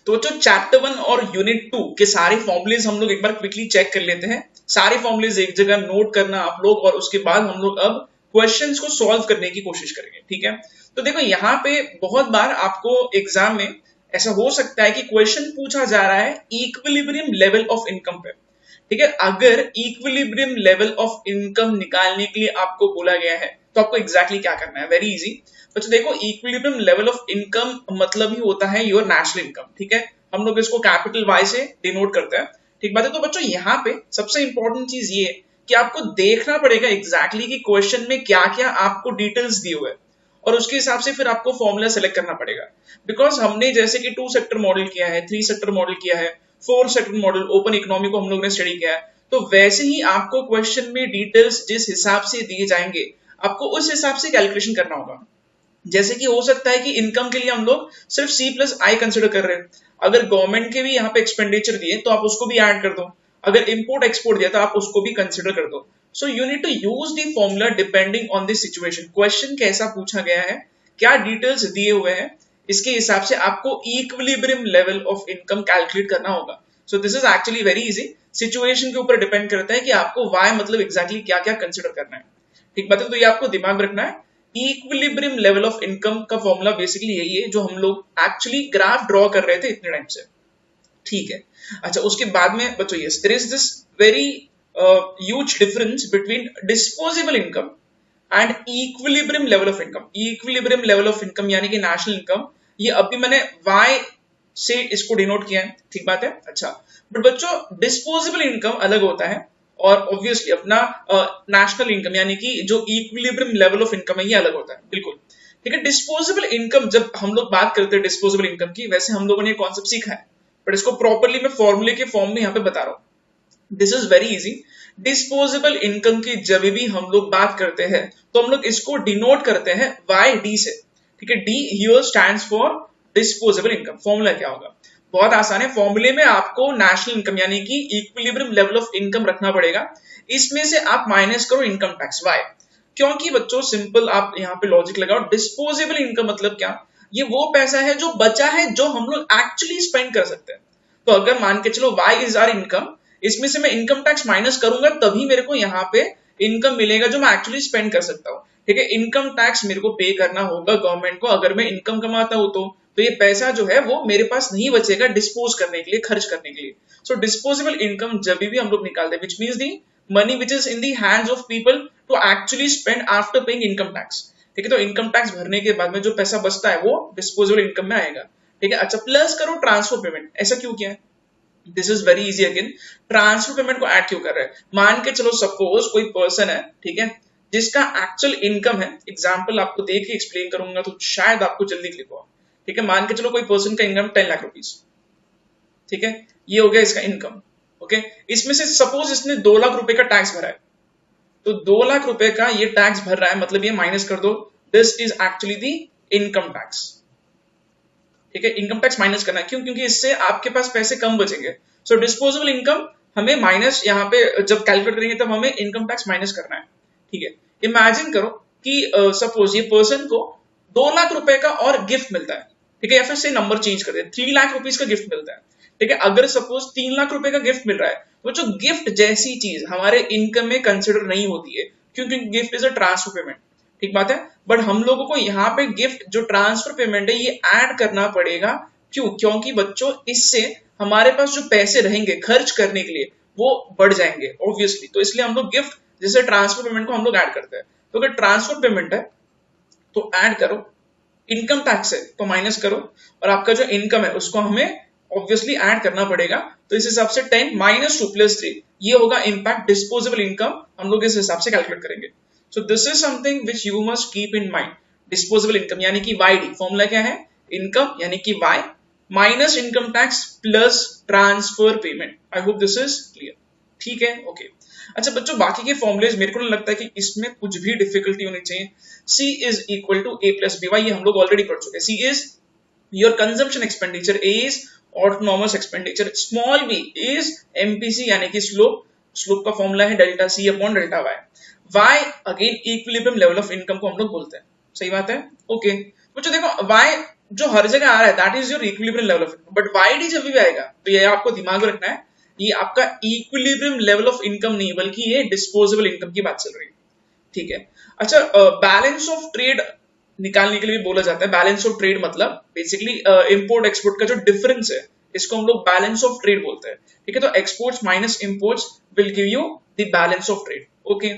तो बच्चों चैप्टर 1 और यूनिट 2 के सारे फॉर्मुलेज हम लोग एक बार क्विकली चेक कर लेते हैं। सारे फॉर्मुलेज एक जगह नोट करना आप लोग, और उसके बाद हम लोग अब क्वेश्चंस को सॉल्व करने की कोशिश करेंगे। ठीक है, तो देखो यहाँ पे बहुत बार आपको एग्जाम में ऐसा हो सकता है कि क्वेश्चन पूछा जा रहा है इक्विलिब्रियम लेवल ऑफ इनकम पे। ठीक है, अगर इक्विलिब्रियम लेवल ऑफ इनकम निकालने के लिए आपको बोला गया है तो आपको एग्जैक्टली क्या करना है, वेरी इजी। बच्चों देखो, इक्विलिब्रियम लेवल ऑफ इनकम मतलब ही होता है योर नेशनल इनकम। ठीक है, हम लोग इसको कैपिटल वाई से डिनोट करते हैं। ठीक बात है। तो बच्चों यहाँ पे सबसे इंपॉर्टेंट चीज ये कि आपको देखना पड़ेगा एग्जैक्टली कि क्वेश्चन में क्या क्या आपको डिटेल्स दिए हुए, और उसके हिसाब से फिर आपको फॉर्मूला सेलेक्ट करना पड़ेगा। बिकॉज हमने जैसे कि 2 सेक्टर मॉडल किया है, 3 सेक्टर मॉडल किया है, 4 सेक्टर मॉडल, ओपन इकोनॉमी को हम लोग ने स्टडी किया है, तो वैसे ही आपको क्वेश्चन में डिटेल्स जिस हिसाब से दिए जाएंगे आपको उस हिसाब से कैलकुलेशन करना होगा। जैसे कि हो सकता है कि इनकम के लिए हम लोग सिर्फ C+I कंसिडर कर रहे हैं, अगर गवर्नमेंट के भी यहाँ पे एक्सपेंडिचर दिए तो आप उसको भी ऐड कर दो, अगर इंपोर्ट एक्सपोर्ट दिया तो आप उसको भी कंसिडर कर दो। So you need to use the formula depending on the situation, question कैसा पूछा गया है, क्या डिटेल्स दिए हुए हैं, इसके हिसाब से आपको equilibrium level of income calculate करना होगा। सो this is actually very easy, situation के ऊपर डिपेंड करता है कि आपको वाई मतलब एग्जैक्टली क्या क्या कंसिडर करना है। ठीक बात है, तो ये आपको दिमाग में रखना है। इक्विलिब्रियम लेवल ऑफ इनकम का फॉर्मूला बेसिकली यही है जो हम लोग एक्चुअली ग्राफ ड्रॉ कर रहे थे इतने टाइम से। ठीक है, अच्छा उसके बाद में बच्चों yes there is this very huge difference between disposable income and equilibrium level of income. Equilibrium level of income यानी कि नेशनल इनकम, ये अभी मैंने वाई से इसको डिनोट किया है। ठीक बात है। अच्छा, बट बच्चों डिस्पोजेबल इनकम अलग होता है, और ऑब्वियसली अपना नेशनल इनकम यानी कि जो इक्विलिब्रियम लेवल ऑफ इनकम है ये अलग होता है, बिल्कुल। ठीक है, डिस्पोजेबल इनकम जब हम लोग बात करते हैं डिस्पोजेबल इनकम की, वैसे हम लोगों ने कॉन्सेप्ट सीखा है, बट इसको प्रॉपरली मैं फॉर्मूले के फॉर्म में यहाँ पे बता रहा हूँ। This is very easy. Disposable income की जब भी हम लोग बात करते हैं तो हम लोग इसको डिनोट करते हैं YD से। ठीक है, D here stands for disposable income. Formula क्या होगा, बहुत आसान है। फॉर्मूले में आपको नेशनल इनकम यानी कि इक्विलिब्रियम लेवल ऑफ इनकम रखना पड़ेगा, इसमें से आप माइनस करो इनकम टैक्स। वाई? क्योंकि बच्चों सिंपल आप यहाँ पे लॉजिक लगाओ, डिस्पोजेबल इनकम मतलब क्या, ये वो पैसा है जो बचा है जो हम लोग एक्चुअली स्पेंड कर सकते हैं। तो अगर मान के चलो वाई इज आवर इनकम, इसमें से मैं इनकम टैक्स माइनस करूंगा तभी मेरे को यहाँ पे इनकम मिलेगा जो मैं एक्चुअली स्पेंड कर सकता हूँ। ठीक है, इनकम टैक्स मेरे को पे करना होगा गवर्नमेंट को अगर मैं इनकम कमाता हूँ तो ये पैसा जो है वो मेरे पास नहीं बचेगा डिस्पोज करने के लिए, खर्च करने के लिए। सो डिस्पोजेबल इनकम जब भी हम लोग निकालते हैं, which means the money which is in the hands of people to actually spend after paying income tax. ठीक है, तो इनकम टैक्स भरने के बाद में जो पैसा बचता है वो डिस्पोजेबल इनकम में आएगा। ठीक है, अच्छा प्लस करो ट्रांसफर पेमेंट। ऐसा क्यों किया है, this is very easy again. Transfer payment को ऐड क्यों कर रहे हैं, मान के चलो सपोज कोई पर्सन है, ठीक है, जिसका एक्चुअल इनकम है, एग्जांपल आपको देख के एक्सप्लेन करूंगा तो शायद आपको जल्दी क्लिक हो। ठीक है, मान के चलो कोई पर्सन का इनकम 10 लाख रुपीस। ठीक है, ये हो गया इसका इनकम। ओके, इसमें से सपोज इसने 2 लाख रुपए का टैक्स भरा है, तो 2 लाख रुपए का ये टैक्स भर रहा है, मतलब ये माइनस कर दो, this is actually the income tax. ठीक है, इनकम टैक्स माइनस करना है, क्यों, क्योंकि इससे आपके पास पैसे कम बचेंगे। सो डिस्पोजेबल इनकम हमें माइनस, यहाँ पे जब कैलकुलेट करेंगे तब हमें इनकम टैक्स माइनस करना है। ठीक है, इमेजिन करो कि सपोज ये पर्सन को 2 लाख रुपए का और गिफ्ट मिलता है। ठीक है, या फिर से नंबर चेंज कर दे, 3 लाख रुपीज का गिफ्ट मिलता है। ठीक है, अगर सपोज 3 लाख रुपए का गिफ्ट मिल रहा है तो जो गिफ्ट जैसी चीज हमारे इनकम में कंसिडर नहीं होती है, क्योंकि gift is a transfer payment. ठीक बात है, बट हम लोगों को यहाँ पे गिफ्ट जो ट्रांसफर पेमेंट है ये ऐड करना पड़ेगा। क्यों, क्योंकि बच्चों इससे हमारे पास जो पैसे रहेंगे खर्च करने के लिए वो बढ़ जाएंगे ऑब्वियसली, तो इसलिए हम लोग गिफ्ट जैसे ट्रांसफर पेमेंट को हम लोग ऐड करते हैं। तो अगर ट्रांसफर पेमेंट है तो ऐड करो, इनकम टैक्स है तो माइनस करो, और आपका जो इनकम है उसको हमें ऑब्वियसली ऐड करना पड़ेगा। तो इस हिसाब से 10 माइनस 2 प्लस 3 ये होगा इम्पैक्ट डिस्पोजेबल इनकम, हम लोग इस हिसाब से कैलकुलेट करेंगे। सो this is something which you must keep in mind. Disposable income यानी कि YD, फॉर्मूला क्या है, इनकम यानी कि Y minus income tax plus transfer payment. I hope this is clear. ठीक है, ओके। अच्छा बच्चों, बाकी के फॉर्मुलेज मेरे को नहीं लगता है कि इसमें कुछ भी डिफिकल्टी होनी चाहिए। C is equal to A plus BY, ये हम लोग ऑलरेडी पढ़ चुके हैं। C is your consumption expenditure, A is autonomous expenditure, small b is MPC यानी कि स्लोप, स्लोप का फॉर्मूला है delta C upon delta Y। Y again equilibrium level of income को हम लोग बोलते हैं। सही बात है, ओके। बच्चों देखो Y जो हर जगह आ रहा है that is your equilibrium level of income, but Y D जब भी आएगा तो ये आपको दिमाग में रखना है, ये आपका इक्विलिब्रियम लेवल ऑफ इनकम नहीं बल्कि ये डिस्पोजेबल इनकम की बात चल रही है, ठीक है। अच्छा, बैलेंस ऑफ ट्रेड निकालने के लिए भी बोला जाता है। बैलेंस ऑफ ट्रेड मतलब बेसिकली इंपोर्ट एक्सपोर्ट का जो डिफरेंस है इसको हम लोग बैलेंस ऑफ ट्रेड बोलते हैं, ठीक है। तो exports minus imports will give you the balance of trade, okay.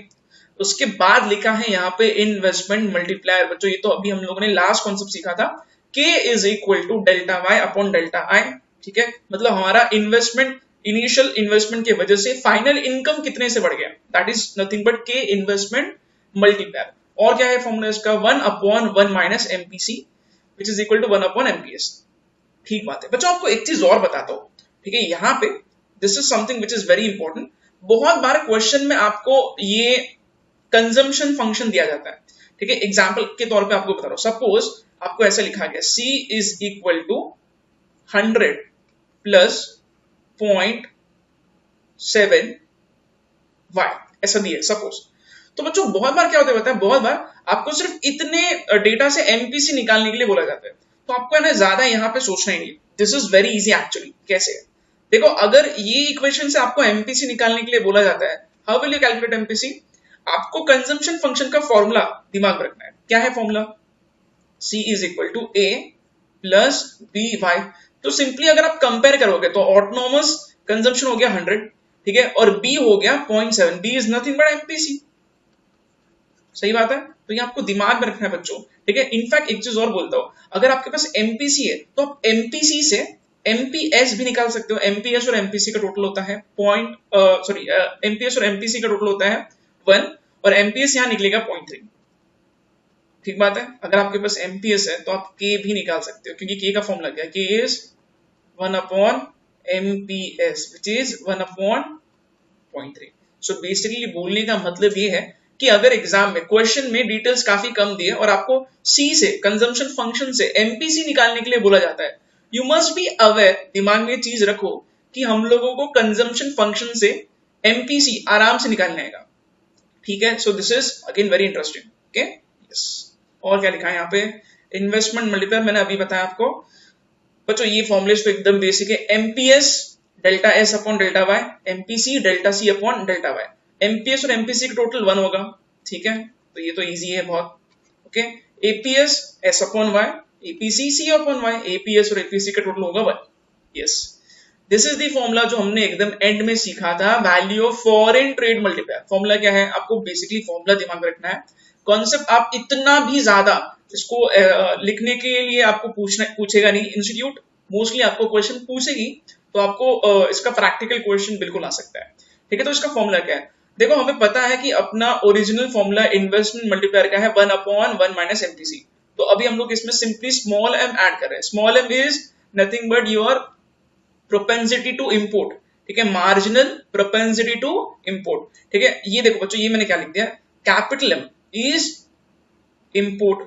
उसके बाद लिखा है यहाँ पे इन्वेस्टमेंट मल्टीप्लायर। बच्चों ये तो अभी हम लोगों ने लास्ट कॉन्सेप्ट सीखा था, K is equal to delta Y upon delta I, ठीक है। मतलब हमारा इन्वेस्टमेंट, इनिशियल इन्वेस्टमेंट की वजह से फाइनल इनकम कितने से बढ़ गया, that is nothing but K investment multiplier. और क्या है फॉर्मूला इसका, 1/1 minus MPC which is equal to 1/एमपीएस। ठीक बात है बच्चों, आपको एक चीज और बताता हूं, ठीक है। यहाँ पे this is something which is very important. बहुत बार क्वेश्चन में आपको ये कंजम्पशन फंक्शन दिया जाता है, ठीक है। एग्जाम्पल के तौर पे आपको बता रहा हूं, सपोज आपको ऐसा लिखा गया C is equal to 100 plus 0.7 y, ऐसा दिया सपोज। तो बच्चों बहुत बार क्या होता है पता है, बहुत बार आपको सिर्फ इतने डेटा से एमपीसी निकालने के लिए बोला जाता है, तो आपको है ना ज्यादा यहाँ पे सोचना ही नहीं। This is very easy actually. कैसे, देखो अगर ये इक्वेशन से आपको एमपीसी निकालने के लिए बोला जाता है, how will you calculate MPC? आपको कंजम्पशन फंक्शन का फॉर्मूला दिमाग में रखना है। क्या है formula? C is equal to A plus B Y. तो सिंपली अगर आप कंपेयर करोगे तो ऑटोनोमस कंजम्पशन हो गया 100, ठीक है, और B हो गया 0.7। B is nothing but MPC. सही बात है, तो ये आपको दिमाग में रखना है बच्चों, ठीक है। इनफैक्ट एक चीज और बोलता हूं, अगर आपके पास एमपीसी है तो आप एमपीसी से एमपीएस भी निकाल सकते हो। एमपीएस और एमपीसी का टोटल होता है एमपीएस और एमपीसी का टोटल होता है 1 और एमपीएस यहां निकलेगा 0.3। ठीक बात है, अगर आपके पास एमपीएस है तो आप के भी निकाल सकते हो, क्योंकि के का फॉर्मूला क्या है, K is 1/MPS which is 1/0.3। So basically बोलने का मतलब ये है कि अगर एग्जाम में क्वेश्चन में डिटेल्स काफी कम दिए और आपको सी से कंजम्पशन फंक्शन से एमपीसी निकालने के लिए बोला जाता है, यू मस्ट बी अवेयर, दिमाग में चीज रखो कि हम लोगों को कंजम्पशन फंक्शन से एमपीसी आराम से निकालने आएगा, ठीक है। So this is again very interesting, okay, yes. और क्या लिखा है यहाँ पे, इन्वेस्टमेंट मल्टीप्लायर मैंने अभी बताया आपको बच्चों। ये फॉर्मुलेस तो एकदम बेसिक है, MPS delta S upon delta Y, MPC delta C upon delta Y. MPS और एमपीसी का टोटल 1 होगा, ठीक है, तो ये तो इजी है बहुत, okay. APS S upon Y, APC C upon Y, APS और एपीसी का टोटल होगा 1, yes. This is the formula जो हमने एकदम एंड में सीखा था, value of foreign trade multiplier. Formula क्या है, आपको बेसिकली फॉर्मूला दिमाग में रखना है। कॉन्सेप्ट आप इतना भी ज्यादा इसको लिखने के लिए आपको पूछेगा नहीं, इंस्टीट्यूट मोस्टली आपको क्वेश्चन पूछेगी तो आपको इसका प्रैक्टिकल क्वेश्चन बिल्कुल आ सकता है, ठीक है। तो इसका फॉर्मूला क्या है, देखो हमें पता है कि अपना ओरिजिनल फॉर्मूला इन्वेस्टमेंट मल्टीप्लायर का है 1/1 माइनस एमपीसी। तो अभी हम लोग इसमें सिंपली स्मॉल एम ऐड कर रहे हैं। Small M is nothing but your propensity to import, ठीक है, मार्जिनल प्रोपेंसिटी टू इंपोर्ट, ठीक है। ये देखो बच्चों, ये मैंने क्या लिख दिया, capital M is import.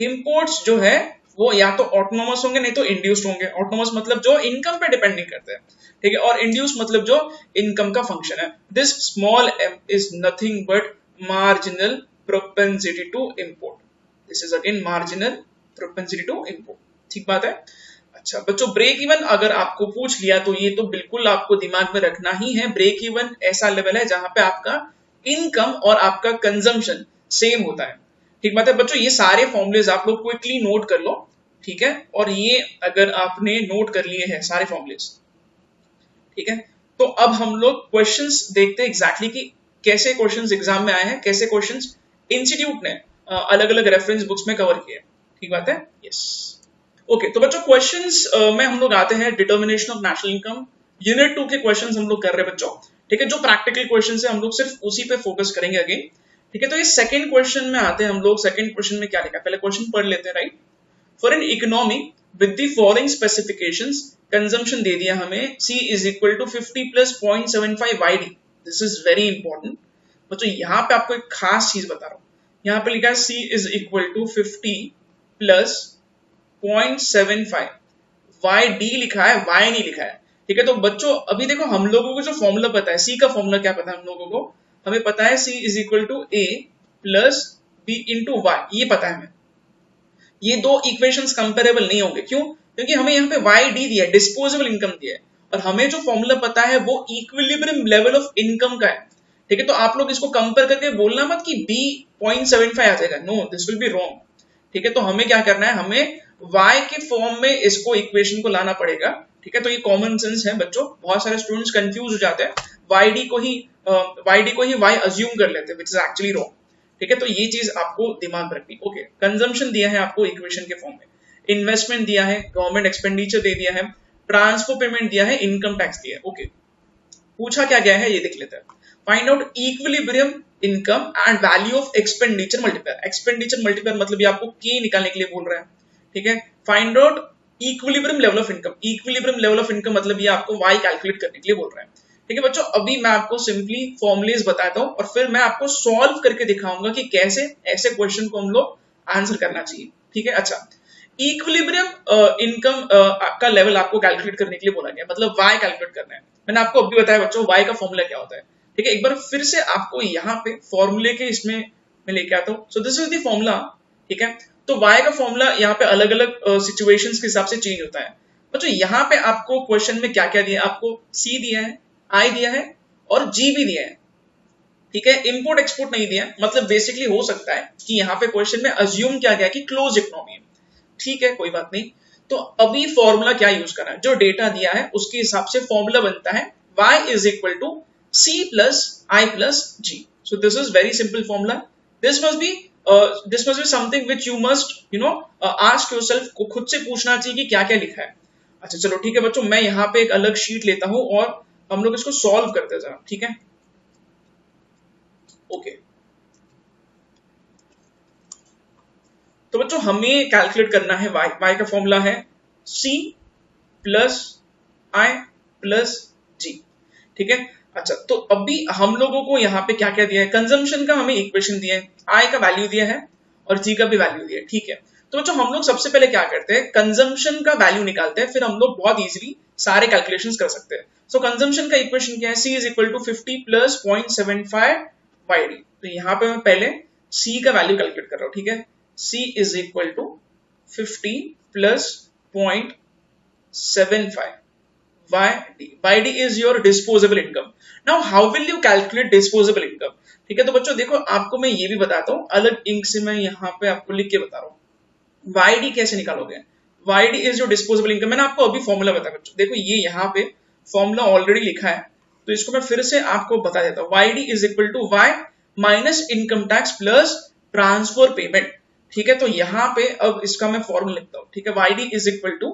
Imports जो है वो या तो ऑटोनोमस होंगे नहीं तो इंड्यूस्ड होंगे। ऑटोनोमस मतलब जो इनकम पे डिपेंड नहीं करते हैं, ठीक है, और इंड्यूस मतलब जो इनकम का फंक्शन है। This small M is nothing but marginal propensity to import. This is again marginal propensity to import, ठीक बात है। अच्छा बच्चों, ब्रेक इवन अगर आपको पूछ लिया तो ये तो बिल्कुल आपको दिमाग में रखना ही है। ब्रेक इवन ऐसा लेवल है जहां पे आपका इनकम और आपका कंजम्पशन सेम होता है, ठीक बात है बच्चों। ये सारे फॉर्मुलेज आप लोग क्विकली नोट कर लो, ठीक है, और ये अगर आपने नोट कर लिए हैं सारे फॉर्मुलेज, ठीक है, तो अब हम लोग क्वेश्चंस देखते हैं एग्जैक्टली कि कैसे क्वेश्चंस एग्जाम में आए हैं, कैसे क्वेश्चंस इंस्टीट्यूट ने अलग अलग रेफरेंस बुक्स में कवर किए, ठीक बात है, यस। ओके, तो बच्चों क्वेश्चंस में हम लोग आते हैं determination of national income unit 2 के क्वेश्चंस हम लोग कर रहे हैं बच्चों, ठीक है। जो प्रैक्टिकल क्वेश्चन है हम लोग सिर्फ उसी पे फोकस करेंगे अगेन, ठीक है। तो ये सेकंड क्वेश्चन में आते हैं हम लोग। सेकंड क्वेश्चन में क्या लिखा है, पहले क्वेश्चन पढ़ लेते हैं, right. For an economy with the following specifications, consumption दे दिया हमें, C is equal to 50 plus 0.75 YD। This is very important बच्चों। यहाँ पे आपको एक खास चीज बता रहा हूँ, यहाँ पे लिखा है C is equal to 50 plus 0.75, YD लिखा है, Y नहीं लिखा है, ठीक है। तो बच्चों अभी देखो, हम लोगों को जो फॉर्मूला पता है, C का फॉर्मूला क्या पता है हम लोगों को, हमें पता है C is equal to A plus B into Y, ये पता है हमें। ये दो इक्वेशंस कंपेरेबल नहीं होंगे। क्यों? क्योंकि हमें यहाँ पे वाई डी दिया है, डिस्पोजेबल इनकम दिया है, और हमें जो फॉर्मूला पता है वो इक्विलिब्रियम लेवल ऑफ इनकम का है। ठीक है, तो आप लोग इसको कंपेयर करके बोलना मत कि बी 0.75 आ जाएगा, no, this will be wrong. ठीक है, तो हमें क्या करना है, हमें y के फॉर्म में इसको इक्वेशन को लाना पड़ेगा। ठीक है, तो ये कॉमन सेंस है बच्चों, बहुत सारे स्टूडेंट्स कंफ्यूज हो जाते हैं, yd को ही y अज्यूम कर लेते हैं, विच इज एक्चुअली रॉन्ग। ठीक है, तो ये चीज आपको दिमाग में रखनी। ओके, कंजम्पशन दिया है आपको इक्वेशन के फॉर्म में, इन्वेस्टमेंट दिया है, गवर्नमेंट एक्सपेंडिचर दे दिया है, ट्रांसफर पेमेंट दिया है, इनकम टैक्स दिया है। ओके, पूछा क्या गया है ये देख लेते हैं। Find out equilibrium income and value of expenditure multiplier. Expenditure multiplier मतलब ये आपको की निकालने के लिए बोल रहा है। ठीक है, find out equilibrium level of income. Equilibrium level of income मतलब ये आपको y कैलकुलेट करने के लिए बोल रहा है। ठीक है बच्चों, अभी मैं आपको सिंपली फॉर्मुलेज बताता हूं और फिर मैं आपको सॉल्व करके दिखाऊंगा कि कैसे ऐसे क्वेश्चन को हम लोग आंसर करना चाहिए। ठीक है, अच्छा, इक्विलिब्रियम इनकम का लेवल आपको कैलकुलेट करने के लिए बोला गया, मतलब y कैलकुलेट करना है। मैंने आपको अभी बताया बच्चों y का फॉर्मूला क्या होता है। ठीक है, एक बार फिर से आपको यहाँ पे फॉर्मूले के इसमें मैं लेके आता हूँ। सो दिस इज द फॉर्मूला। ठीक है, तो y का फॉर्मूला यहाँ पे अलग अलग सिचुएशंस के हिसाब से चेंज होता है। बच्चों यहाँ पे आपको क्वेश्चन में क्या क्या दिया है, आपको c दिया है, i दिया है और g भी दिया है। ठीक है, इंपोर्ट एक्सपोर्ट नहीं दिया, मतलब बेसिकली हो सकता है कि यहाँ पे क्वेश्चन में अज्यूम किया गया कि क्लोज इकोनॉमी है। ठीक है, कोई बात नहीं। तो अभी फॉर्मूला क्या यूज करना है, जो डेटा दिया है उसके हिसाब से फॉर्मूला बनता है y is equal to c plus i plus g। So this is very simple formula. This must be something which you must ask yourself, को खुद से पूछना चाहिए कि क्या क्या लिखा है। अच्छा चलो ठीक है बच्चों, मैं यहाँ पे एक अलग शीट लेता हूं और हम लोग इसको सॉल्व करते हैं जरा। ठीक है, ओके, तो बच्चों हमें कैलकुलेट करना है y का फॉर्मूला है c plus i plus g। ठीक है, अच्छा, तो अभी हम लोगों को यहाँ पे क्या क्या दिया है, कंजम्पशन का हमें इक्वेशन दिया है, i का वैल्यू दिया है और g का भी वैल्यू दिया है। ठीक है, तो बच्चों हम लोग सबसे पहले क्या करते हैं, कंजम्पशन का वैल्यू निकालते हैं, फिर हम लोग बहुत इजीली सारे कैलकुलेशंस कर सकते हैं। सो कंजम्पशन का इक्वेशन क्या है, c is equal to 50 plus 0.75 yd। तो यहाँ पे मैं पहले c का वैल्यू कैलकुलेट कर रहा हूँ। ठीक है, c is equal to 50 plus 0.75 YD is your disposable income. Now how will you calculate disposable income? ठीक है, तो बच्चों देखो, आपको मैं ये भी बताता हूँ, अलग इंक से मैं यहाँ पे आपको लिख के बता रहा हूँ YD कैसे निकालोगे। YD is your disposable income। मैंने आपको अभी फॉर्मूला बताया बच्चों, देखो ये यहाँ पे फॉर्मूला ऑलरेडी लिखा है, तो इसको मैं फिर से आपको बता देता हूँ। YD is equal to Y minus income tax plus transfer payment. ठीक है, तो यहाँ पे अब इसका मैं फॉर्मूला लिखता हूँ। ठीक है, YD is equal to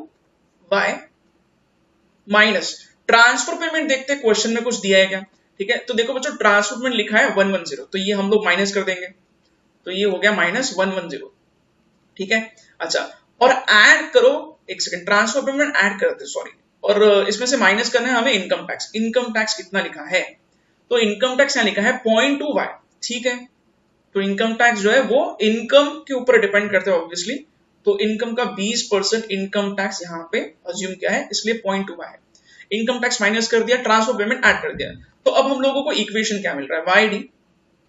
Y minus transfer payment. देखते हैं क्वेश्चन में कुछ दिया है क्या। ठीक है, तो देखो बच्चों, ट्रांसफर पेमेंट लिखा है 110, तो ये हम लोग माइनस कर देंगे, तो ये हो गया माइनस 110। ठीक है, अच्छा, और ऐड करो, एक सेकंड, ट्रांसफर पेमेंट ऐड करते, सॉरी, और इसमें से माइनस करना है हमें इनकम टैक्स। इनकम टैक्स कितना लिखा है, तो इनकम टैक्स यहाँ लिखा है 0.2y। ठीक है, तो इनकम टैक्स जो है वो इनकम के ऊपर डिपेंड करते हैं ऑब्वियसली, तो इनकम का 20% इनकम टैक्स यहाँ पे अज्यूम किया है, इसलिए 0.2 है। इनकम टैक्स माइनस कर दिया, ट्रांसफर पेमेंट ऐड कर दिया, तो अब हम लोगों को इक्वेशन क्या मिल रहा है, YD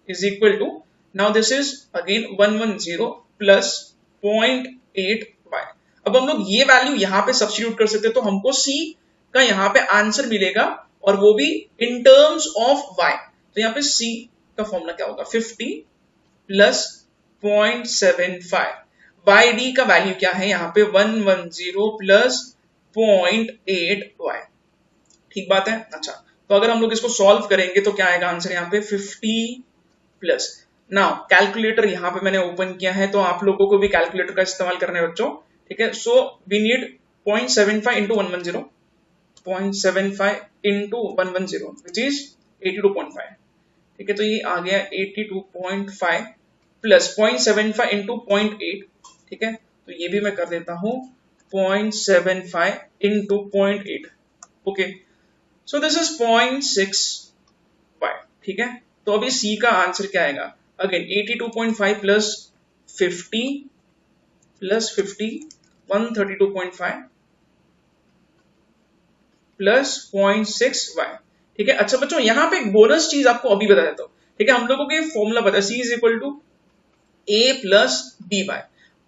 is equal to, now this is again 110 plus 0.8y। अब हम लोग ये वैल्यू यहाँ पे सब्स्टिट्यूट कर सकते हैं, तो हमको C का यहाँ पे आंसर मिलेगा, और वो भी इन टर्म्स ऑफ y। तो यहाँ पे C का फॉर्मूला क्या होगा, 50 प्लस 0.75। YD का वैल्यू क्या है यहाँ पे, 110 प्लस 0.8y। ठीक बात है। अच्छा, तो अगर हम लोग इसको सॉल्व करेंगे तो क्या आएगा आंसर यहाँ पे 50 प्लस, नाउ कैलकुलेटर यहाँ पे मैंने ओपन किया है, तो आप लोगों को भी कैलकुलेटर का इस्तेमाल करना है बच्चों। ठीक है, so we need 0.75 into 110, 0.75 into 110 which is 82.5। ठीक है, तो ये आ गया 82.5 प्लस 0.75 इंटू 0.8। ठीक है, तो ये भी मैं कर देता हूं 0.75 into 0.8। Okay, so this is 0.6y। ठीक है, तो अभी C का आंसर क्या आएगा, again 82.5 plus 50 plus 50 132.5 plus 0.6y। ठीक है, अच्छा बच्चों, यहां पे एक बोनस चीज आपको अभी बता देता हूं। ठीक है, हम लोगों को ये फॉर्मूला पता है, C is equal to A plus BY।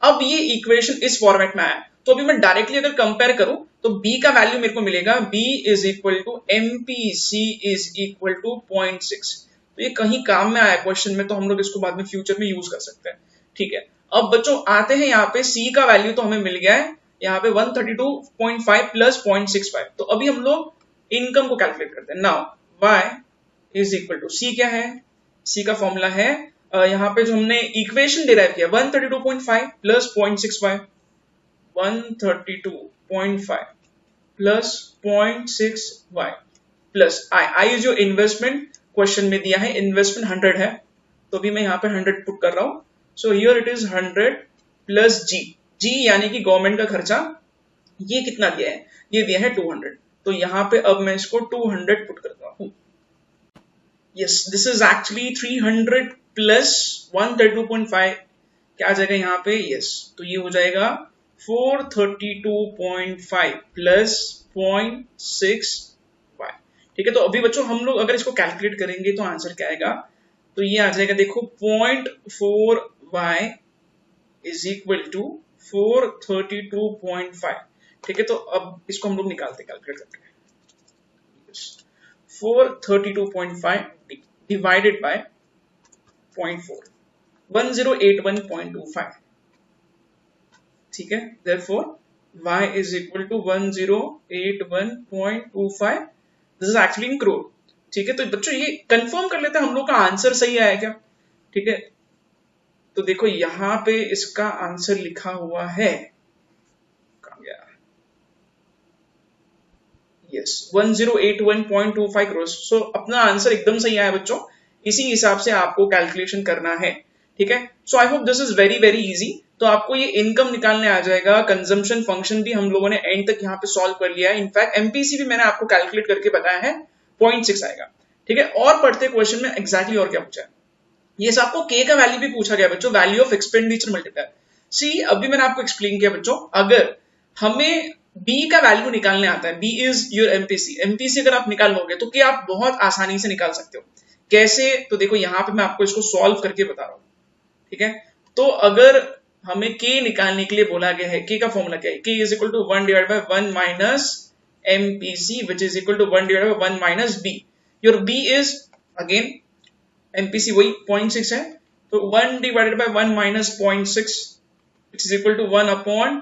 अब ये इक्वेशन इस फॉर्मेट में आया, तो अभी मैं डायरेक्टली अगर कंपेयर करूं तो b का वैल्यू मेरे को मिलेगा b is equal to MPC is equal to 0.6। तो ये कहीं काम में आया क्वेश्चन में, तो हम लोग इसको बाद में फ्यूचर में यूज कर सकते हैं। ठीक है, अब बच्चों आते हैं यहाँ पे c का वैल्यू तो हमें मिल गया है यहाँ पे 132.5 प्लस 0.65। तो अभी हम लोग इनकम को कैलकुलेट करते हैं। Now y is equal to c क्या है, c का फॉर्मूला है यहाँ पे जो हमने इक्वेशन डिराइव किया 132.5 प्लस 0.65, 132.5 प्लस 0.6y प्लस आई जो इन्वेस्टमेंट क्वेश्चन में दिया है, इन्वेस्टमेंट 100 है, तो भी मैं यहाँ पे 100 पुट कर रहा हूं। So here it is 100 plus G यानी कि गवर्नमेंट का खर्चा, ये कितना दिया है, ये दिया है 200। तो यहाँ पे अब मैं इसको 200 पुट करता हूँ। Yes, this is actually 300 plus 132.5 क्या आ जाएगा यहाँ पे, यस, तो ये हो जाएगा 432.5 प्लस 0.6y। ठीक है, तो अभी बच्चों हम लोग अगर इसको कैलकुलेट करेंगे तो आंसर क्या आएगा, तो ये आ जाएगा देखो 0.4y इज इक्वल टू 432.5। ठीक है, तो अब इसको हम लोग निकालते कैलकुलेट करते हैं। 432.5 डिवाइडेड बाय 0.4, 1081.25। ठीक है, therefore y is equal to 1081.25। This is actually in crore. ठीक है, तो बच्चों ये कंफर्म कर लेते हैं हम लोग का आंसर सही आया क्या। ठीक है, तो देखो यहां पे इसका आंसर लिखा हुआ है, कहां गया, यस 1081.25 करोड़। सो अपना आंसर एकदम सही आया बच्चों, इसी हिसाब से आपको कैलकुलेशन करना है। ठीक है, so I hope this is very very easy. तो आपको ये इनकम निकालने आ जाएगा, कंजम्पशन फंक्शन भी हम लोगों ने एंड तक यहाँ पे सॉल्व कर लिया है। इनफैक्ट एमपीसी भी मैंने आपको कैलकुलेट करके बताया है, 0.6 आएगा। ठीक है, और पढ़ते क्वेश्चन में एग्जैक्टली और क्या पूछा है। ये आपको के का वैल्यू भी पूछा गया बच्चों, वैल्यू ऑफ एक्सपेंडिचर मल्टीप्लायर। सी अभी मैंने आपको एक्सप्लेन किया बच्चों, अगर हमें बी का वैल्यू निकालने आता है, B is your MPC, MPC अगर आप निकाल लोगे तो क्या आप बहुत आसानी से निकाल सकते हो। कैसे, तो देखो यहाँ पे मैं आपको इसको सॉल्व करके बता रहा हूं। ठीक है, तो अगर हमें के निकालने के लिए बोला गया है, के का फॉर्मूला क्या है, K is equal to 1 divide by 1 minus MPC which is equal to 1 divide by 1 minus B. Your B is again MPC वही 0.6 है, तो 1 divided by 1 minus 0.6 which is equal to 1 upon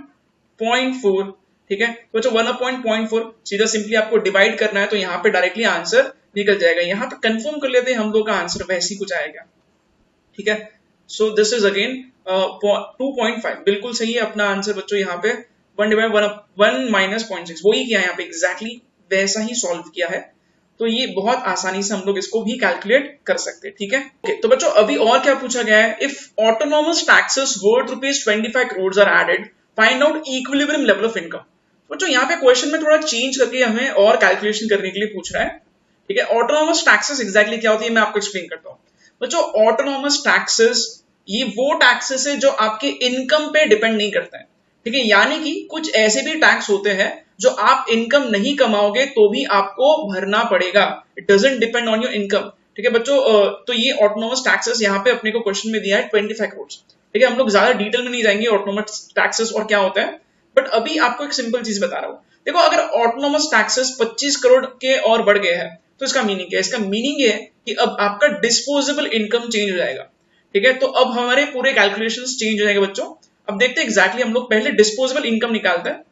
0.4। ठीक है, तो बच्चों 1 अपॉन 0.4 सीधा सिंपली आपको divide करना है, तो यहाँ पे डायरेक्टली आंसर निकल जाएगा। यहाँ पे कंफर्म कर लेते हैं हम लोग का आंसर वैसे ही कुछ आएगा। ठीक है, सो दिस इज अगेन 2.5, बिल्कुल सही है अपना आंसर बच्चों। यहाँ पे 1 डिवाइड 1 माइनस 0.6 वही किया, यहाँ पे एग्जैक्टली वैसा ही सॉल्व किया है। तो ये बहुत आसानी से हम लोग इसको भी कैलकुलेट कर सकते हैं। ठीक है, okay, तो बच्चों अभी और क्या पूछा गया है, if autonomous taxes worth ₹25 crore are added, find out equilibrium level of income. बच्चों यहाँ पे क्वेश्चन में थोड़ा चेंज करके हमें और कैलकुलेशन करने के लिए पूछ रहा है। ठीक है, ऑटोनोमस टैक्सेस एग्जैक्टली क्या होती है मैं आपको एक्सप्लेन करता हूँ। बच्चों ऑटोनोमस टैक्सेस ये वो टैक्सेस है जो आपके इनकम पे डिपेंड नहीं करता है। ठीक है, यानी कि कुछ ऐसे भी टैक्स होते हैं जो आप इनकम नहीं कमाओगे तो भी आपको भरना पड़ेगा, it doesn't depend on your income. ठीक है बच्चों, तो ये ऑटोनोमस टैक्सेस यहाँ पे अपने को क्वेश्चन में दिया है 25 करोड़। ठीक है, हम लोग ज्यादा डिटेल में नहीं जाएंगे ऑटोनोमस टैक्सेस और क्या होता है, बट अभी आपको एक सिंपल चीज बता रहा हूँ। देखो अगर ऑटोनोमस टैक्सेस 25 करोड़ के और बढ़ गए हैं तो इसका मीनिंग क्या है, इसका मीनिंग ये है कि अब आपका डिस्पोजेबल इनकम चेंज हो जाएगा। ठीक है, तो अब हमारे पूरे कैलकुलेशंस चेंज हो जाएंगे बच्चों। अब देखते हैं एग्जैक्टली हम लोग पहले डिस्पोजेबल इनकम निकालते हैं,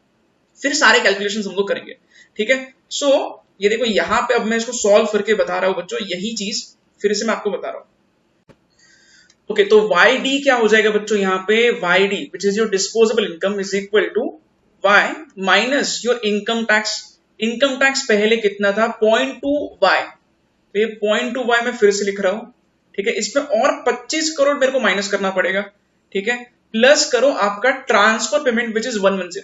फिर सारे कैलकुलेशंस हम लोग करेंगे। ठीक है, सो ये देखो यहाँ पे अब मैं इसको सॉल्व करके बता रहा हूं बच्चों, यही चीज फिर से मैं आपको बता रहा हूं। ओके, तो YD क्या हो जाएगा बच्चों, यहाँ पे YD which is your disposable income is equal to Y minus your income tax. Income tax पहले कितना था 0.2Y, तो ये 0.2Y मैं फिर से लिख रहा हूं। ठीक है, इसमें और 25 करोड़ मेरे को माइनस करना पड़ेगा। ठीक है, प्लस करो आपका ट्रांसफर पेमेंट विच इज 110।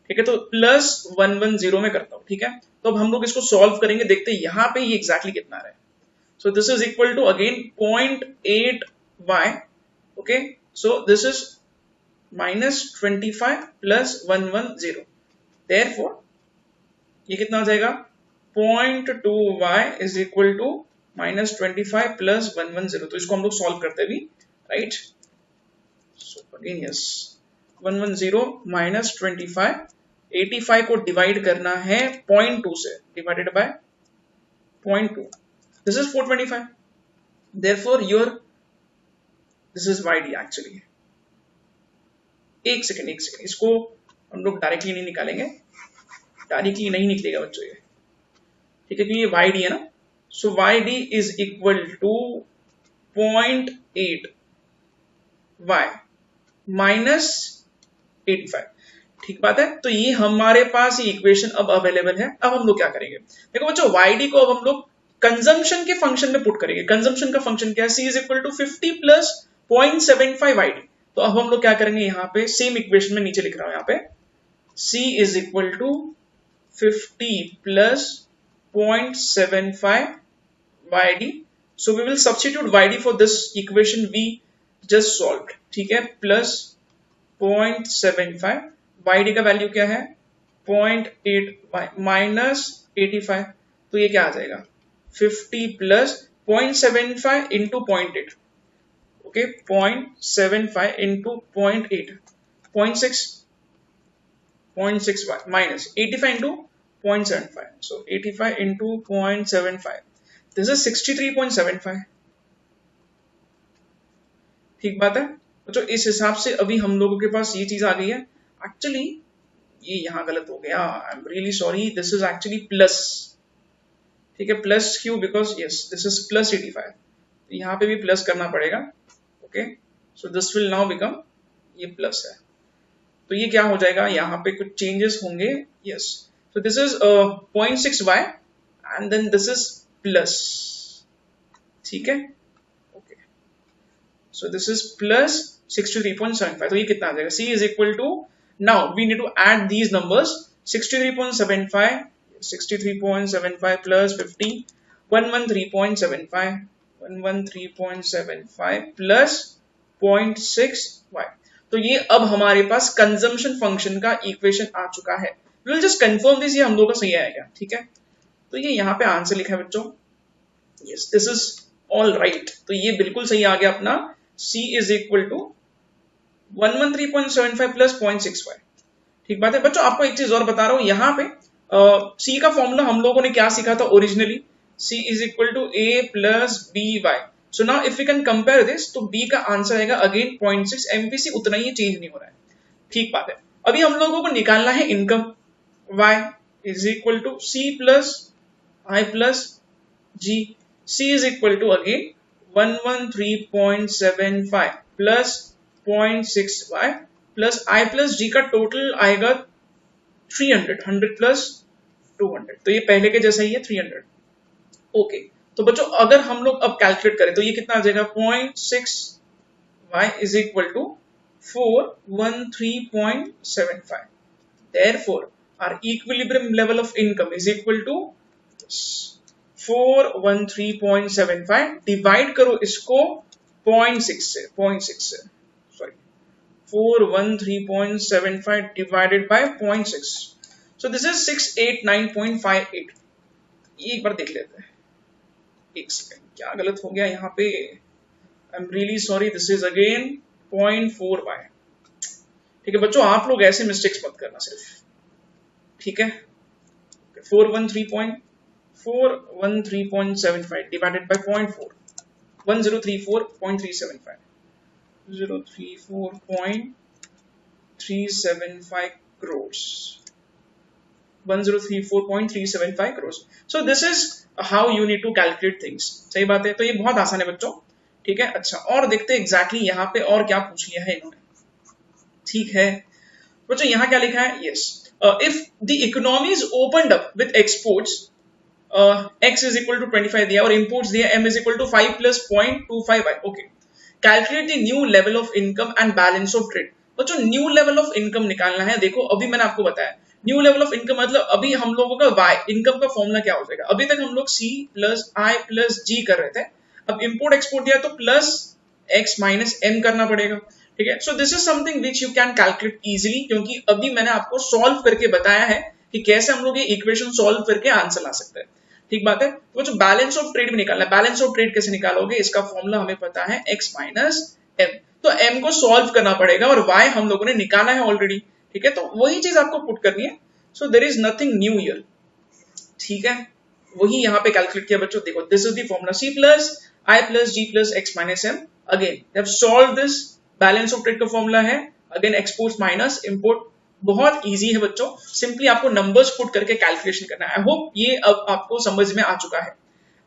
ठीक है, तो प्लस 110 में करता हूं। ठीक है, तो अब हम लोग इसको सॉल्व करेंगे, देखते हैं यहाँ पे ये एग्जैक्टली कितना आ रहा है। So this is equal to again 0.8y। Okay, so this is minus 25 plus 110, therefore ये कितना हो जाएगा 0.2y is equal to minus 25 plus 110। तो इसको हम लोग सॉल्व करते भी, right. So again yes 110 minus 25, 85 को डिवाइड करना है 0.2 से, divided by 0.2, this is 425, therefore your this is YD actually. एक सेकेंड, इसको हम लोग डायरेक्टली नहीं निकालेंगे, डायरेक्टली नहीं निकलेगा बच्चों ये, ठीक है, क्योंकि ये YD है ना। So YD is equal to 0.8 Y minus 85, ठीक बात है। तो ये हमारे पास ये इक्वेशन अब अवेलेबल है। अब हम लोग क्या करेंगे, देखो बच्चों, YD को अब हम लोग कंजम्पशन के फंक्शन में पुट करेंगे। कंजम्पशन का फंक्शन क्या है, C is equal to 50 plus 0.75 YD। तो अब हम लोग क्या करेंगे, यहाँ पे सेम इक्वेशन में नीचे लिख रहा हूं, यहाँ पे C is equal to 50 plus 0.75 YD। So we will substitute YD for this equation we just solve, ठीक है, प्लस 0.75, YD का वैल्यू क्या है 0.8 माइनस 85, तो ये क्या आ जाएगा 50 plus 0.75 into 0.8, okay, 0.75 into 0.8, 0.6 minus 85 into 0.75, so 85 into 0.75, this is 63.75, ठीक बात है। तो इस हिसाब से अभी हम लोगों के पास ये चीज आ गई है। एक्चुअली ये यहां गलत हो गया, I am really sorry, this is actually plus, ठीक है, प्लस क्यों, because yes this is plus 85, तो यहां पे भी प्लस करना पड़ेगा, okay, so this will now become, ये प्लस है, तो ये क्या हो जाएगा, यहाँ पे कुछ चेंजेस होंगे, yes, so this is 0.6y and then this is plus, ठीक है, okay, so this is plus 63.75, तो ये कितना आ जाएगा, C is equal to, now we need to add these numbers, 63.75 plus 50, 113.75 plus 0.6y, तो ये अब हमारे पास कंजम्पशन फंक्शन का इक्वेशन आ चुका है। विल जस्ट कंफर्म दिस, ये हम लोग का सही आएगा, ठीक है, तो ये यहाँ पे आंसर लिखा है बच्चों, yes this is all right, तो ये बिल्कुल सही आ गया अपना, C is equal to 113.75 plus 0.6y, ठीक बात है। बच्चों आपको एक चीज और बता रहा हूं, यहाँ पे C का फॉर्मूला हम लोगों ने क्या सीखा था originally, C is equal to A plus BY, so now if we can compare this, तो B का आंसर आएगा अगेन 0.6, MPC उतना ही चेंज नहीं हो रहा है, ठीक बात है। अभी हम लोगों को निकालना है income, Y is equal to C plus I plus G, C is equal to again 113.75 plus 0.6y plus I plus G का टोटल आएगा 300, 100 प्लस 200, तो ये पहले के जैसा ही है 300, ओके। तो बच्चों अगर हम लोग अब कैलकुलेट करें तो ये कितना आ जाएगा, 0.6y is equal to 413.75, therefore our equilibrium level of income is equal to 413.75, divide करो इसको 0.6 से, 413.75 divided by 0.6, so this is 689.58, एक बार देख लेते हैं, एक सेकंड, क्या गलत हो गया यहाँ पे, I am really sorry, this is again 0.4y, ठीक है बच्चों, आप लोग ऐसे मिस्टेक्स मत करना सिर्फ, ठीक है, 413.75 divided by 0.4, 1034.375, 034.375 crores, 1034.375 crores, so this is how you need to calculate things, सही बात है, तो ये बहुत आसान है बच्चों, ठीक है। अच्छा और देखते हैं एग्जैक्टली यहाँ पे और क्या पूछ लिया है इन्होंने, ठीक है बच्चों, यहाँ क्या लिखा है, yes, if the economy is opened up with exports, x is equal to 25 दिया और imports दिया m is equal to 5 plus 0.25y, okay, calculate the new level of income and balance of trade, बच्चों new level of income निकालना है। देखो अभी मैंने आपको बताया न्यू लेवल ऑफ इनकम मतलब अभी हम लोगों का y इनकम का फॉर्मूला क्या हो जाएगा, अभी तक हम लोग C plus I plus G कर रहे थे, अब इंपोर्ट एक्सपोर्ट दिया तो प्लस x माइनस m करना पड़ेगा, ठीक है। So this is something which you can calculate easily, क्योंकि अभी मैंने आपको सॉल्व करके बताया है कि कैसे हम लोग ये इक्वेशन सॉल्व करके आंसर ला सकते हैं, ठीक बात है। तो जो बैलेंस ऑफ ट्रेड में निकालना है, बैलेंस ऑफ ट्रेड कैसे निकालोगे, इसका फॉर्मूला हमें पता है x माइनस m, तो m को सॉल्व करना पड़ेगा और y हम लोगों ने निकाला है ऑलरेडी, ठीक है, तो वही चीज आपको पुट करनी है। So there is nothing new here, ठीक है, वही यहाँ पे कैलकुलेट किया बच्चों। देखो this is the formula c plus i plus g plus x minus m। Again have solve this, balance of trade का फॉर्मूला है, अगेन एक्सपोर्ट माइनस इंपोर्ट, बहुत इजी है बच्चों, सिंपली आपको नंबर्स पुट करके कैलकुलेशन करना है। आई होप ये अब आपको समझ में आ चुका है।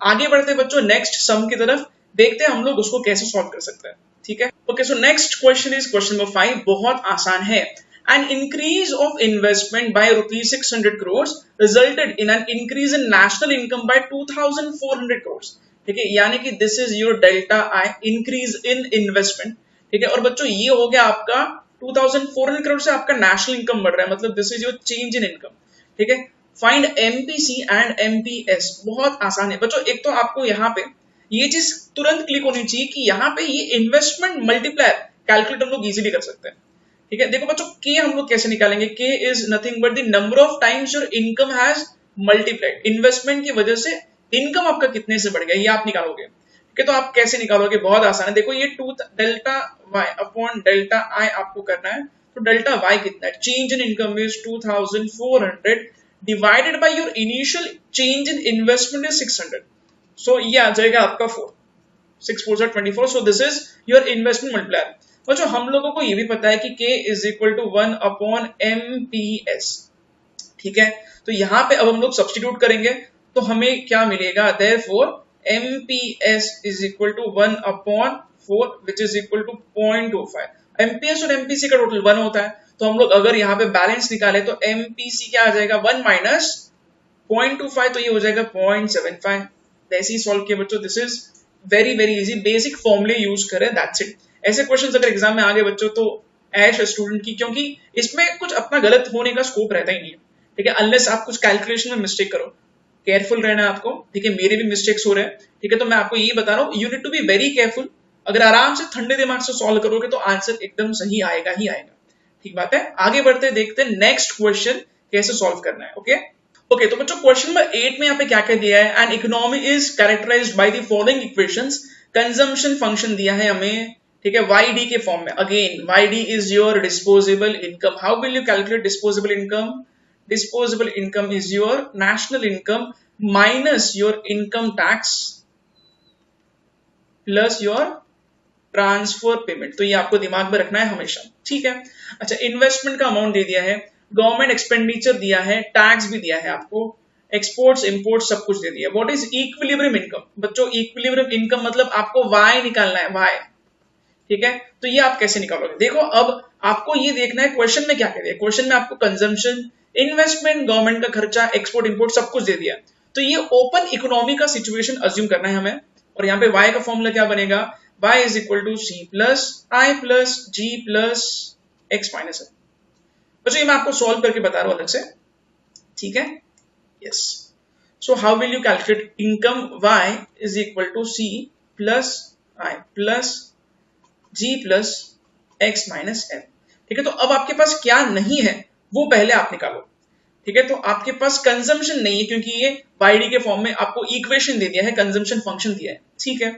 आगे बढ़ते हैं बच्चों नेक्स्ट सम की तरफ, देखते हैं हम लोग उसको कैसे सॉल्व कर सकते हैं, ठीक है। Okay, so next question is question number 5, बहुत आसान है। An increase of investment by rupees 600 crores resulted in an increase in national income by 2,400 crores, ठीक है, यानी कि this is your delta I, increase in investment, ठीक है। और बच्चों ये हो गया आपका 2,400 करोड़ से आपका नेशनल इनकम बढ़ रहा है, मतलब this is your change in income, ठीक है। फाइंड एमपीसी एंड एमपीएस, बहुत आसान है बच्चों। एक तो आपको यहाँ पे ये चीज तुरंत क्लिक होनी चाहिए कि यहाँ पे ये इन्वेस्टमेंट मल्टीप्लायर कैलकुलेट हम लोग इजीली कर सकते हैं, ठीक है। देखो बच्चों के हम लोग कैसे निकालेंगे, के is nothing but the number of times your income has multiplied. Investment की वजह से इनकम आपका कितने से बढ़ गया ये आप निकालोगे, ठीक है। तो आप कैसे निकालोगे, बहुत आसान है। देखो ये 2 delta y upon delta i आपको करना है, तो डेल्टा y कितना है, change in income is 2,400 divided by your initial change in investment is 600, सो ये आ जाएगा आपका 4, 6 4 24, सो this is your investment multiplier. बच्चों हम लोगों को ये भी पता है कि k is equal to 1 upon MPS, ठीक है। तो यहाँ पे अब हम लोग सब्स्टिट्यूट करेंगे तो हमें क्या मिलेगा, therefore MPS is equal to 1 upon 4 which is equal to 0.25। MPS और MPC का टोटल 1 होता है, तो हम लोग अगर यहाँ पे बैलेंस निकाले तो MPC क्या आ जाएगा, 1 माइनस 0.25, तो ये हो जाएगा 0.75। वैसे ही सॉल्व किया बच्चों, this is very very easy, basic फॉर्मूले यूज करें, दैट्स इट। ऐसे क्वेश्चंस अगर एग्जाम में आ गए बच्चों तो ऐश स्टूडेंट की, क्योंकि इसमें कुछ अपना गलत होने का स्कोप रहता ही नहीं है, ठीक है, अनलेस आप कुछ कैलकुलेशन में मिस्टेक करो। केयरफुल रहना है आपको, ठीक है, मेरे भी मिस्टेक्स हो रहे हैं, ठीक है, तो मैं आपको यही बता रहा हूँ, you need to be very careful. अगर आराम से ठंडे दिमाग से सॉल्व करोगे तो आंसर एकदम सही आएगा ही आएगा, ठीक बात है। आगे बढ़ते देखते हैं नेक्स्ट क्वेश्चन कैसे सॉल्व करना है। ओके ओके, तो बच्चों क्वेश्चन नंबर 8 में यहाँ पे क्या क्या दिया है, an economy is characterised by the following equations. Consumption function दिया है हमें, ठीक है, YD के फॉर्म में। Again YD is your disposable income. How will you calculate disposable income, disposable income is your national income minus your income tax plus your transfer payment। तो ये आपको दिमाग में रखना है हमेशा, ठीक है। अच्छा, इन्वेस्टमेंट का अमाउंट दे दिया है, गवर्नमेंट एक्सपेंडिचर दिया है, टैक्स भी दिया है आपको, एक्सपोर्ट्स इंपोर्ट्स सब कुछ दे दिया है। व्हाट इज इक्विलिब्रियम इनकम, बच्चों इक्विलिब्रियम इनकम मतलब आपको Y निकालना है, Y, ठीक है। तो ये आप कैसे निकालोगे, देखो अब आपको ये देखना है क्वेश्चन में क्या कह दिया। क्वेश्चन में आपको कंजम्पशन, इन्वेस्टमेंट, गवर्नमेंट का खर्चा, एक्सपोर्ट इंपोर्ट सब कुछ दे दिया, तो ये ओपन इकोनॉमी का सिचुएशन अज्यूम करना है हमें। और यहाँ पे y का फॉर्मूला क्या बनेगा, y is equal to c plus i plus g plus x minus है। बच्चों ये मैं आपको सॉल्व करके बता रहा हूं अलग से, ठीक है, yes. So how will you calculate income, y is equal to c plus i plus g plus x minus m, ठीक है। तो अब आपके पास क्या नहीं है वो पहले आप निकालो, ठीक है। तो आपके पास कंजम्पशन नहीं है क्योंकि ये YD के फॉर्म में आपको इक्वेशन दे दिया है, कंजम्पशन फंक्शन दिया है, ठीक है।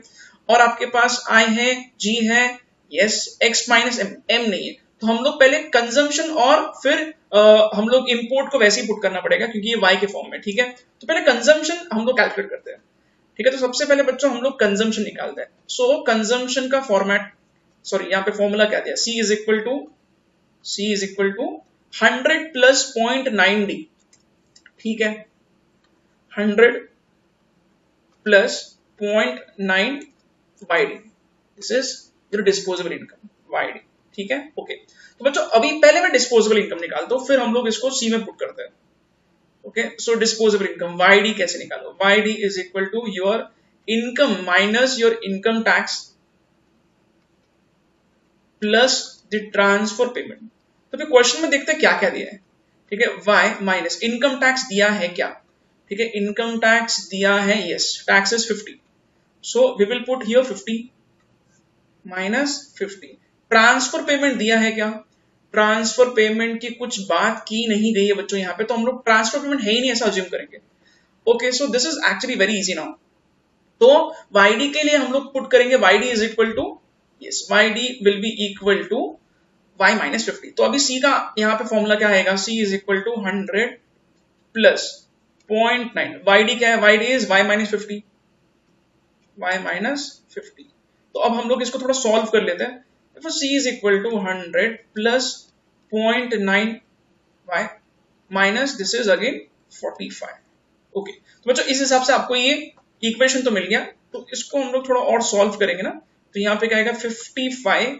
और आपके पास I है, G है, यस, X माइनस M नहीं है। तो हम लोग पहले कंजम्पशन और फिर हम लोग इंपोर्ट को वैसे ही पुट करना पड़ेगा क्योंकि ये Y के फॉर्म में, ठीक है। तो पहले कंजम्पशन हम लोग कैलकुलेट करते हैं, ठीक है। तो सबसे पहले बच्चों हम लोग कंजम्पशन निकालते हैं। सो कंजम्पशन का फॉर्मेट, सॉरी यहाँ पे फॉर्मूला क्या दिया, C is equal to 100 plus 0.9D, ठीक है, 100 plus 0.9 YD, this is your disposable income YD, ठीक है। ओके, तो बच्चों अभी पहले मैं डिस्पोजेबल इनकम निकालता हूं, फिर हम लोग इसको C में पुट करते हैं। Okay, so disposable income YD कैसे निकालो, YD is equal to your income minus your income tax plus the transfer payment. तो फिर क्वेश्चन में देखते हैं क्या क्या दिया है, ठीक है। y माइनस इनकम टैक्स दिया है क्या, ठीक है, इनकम टैक्स दिया है, yes, tax is 50, so we will put here 50 minus 50। Transfer payment दिया है क्या, ट्रांसफर पेमेंट की कुछ बात की नहीं गई है बच्चों यहाँ पे, तो हम लोग ट्रांसफर पेमेंट है ही नहीं ऐसा अज्यूम करेंगे। Okay, so this is actually very easy now. तो YD के लिए हम लोग पुट करेंगे YD is equal to yes Y D will be equal to y minus 50। तो अभी c का यहाँ पे फॉर्मूला क्या आएगा, c is equal to 100 plus 0.9, Y D क्या है, Y D is y minus 50, y minus 50। तो अब हम लोग इसको थोड़ा सॉल्व कर लेते हैं। तो c is equal to 100 plus 0.9 y minus this is again 45। Okay, तो बच्चों इस हिसाब से आपको ये इक्वेशन तो मिल गया। तो इसको हम लोग थोड़ा और सॉल्व करेंगे ना, तो यहाँ पे क्या आएगा 55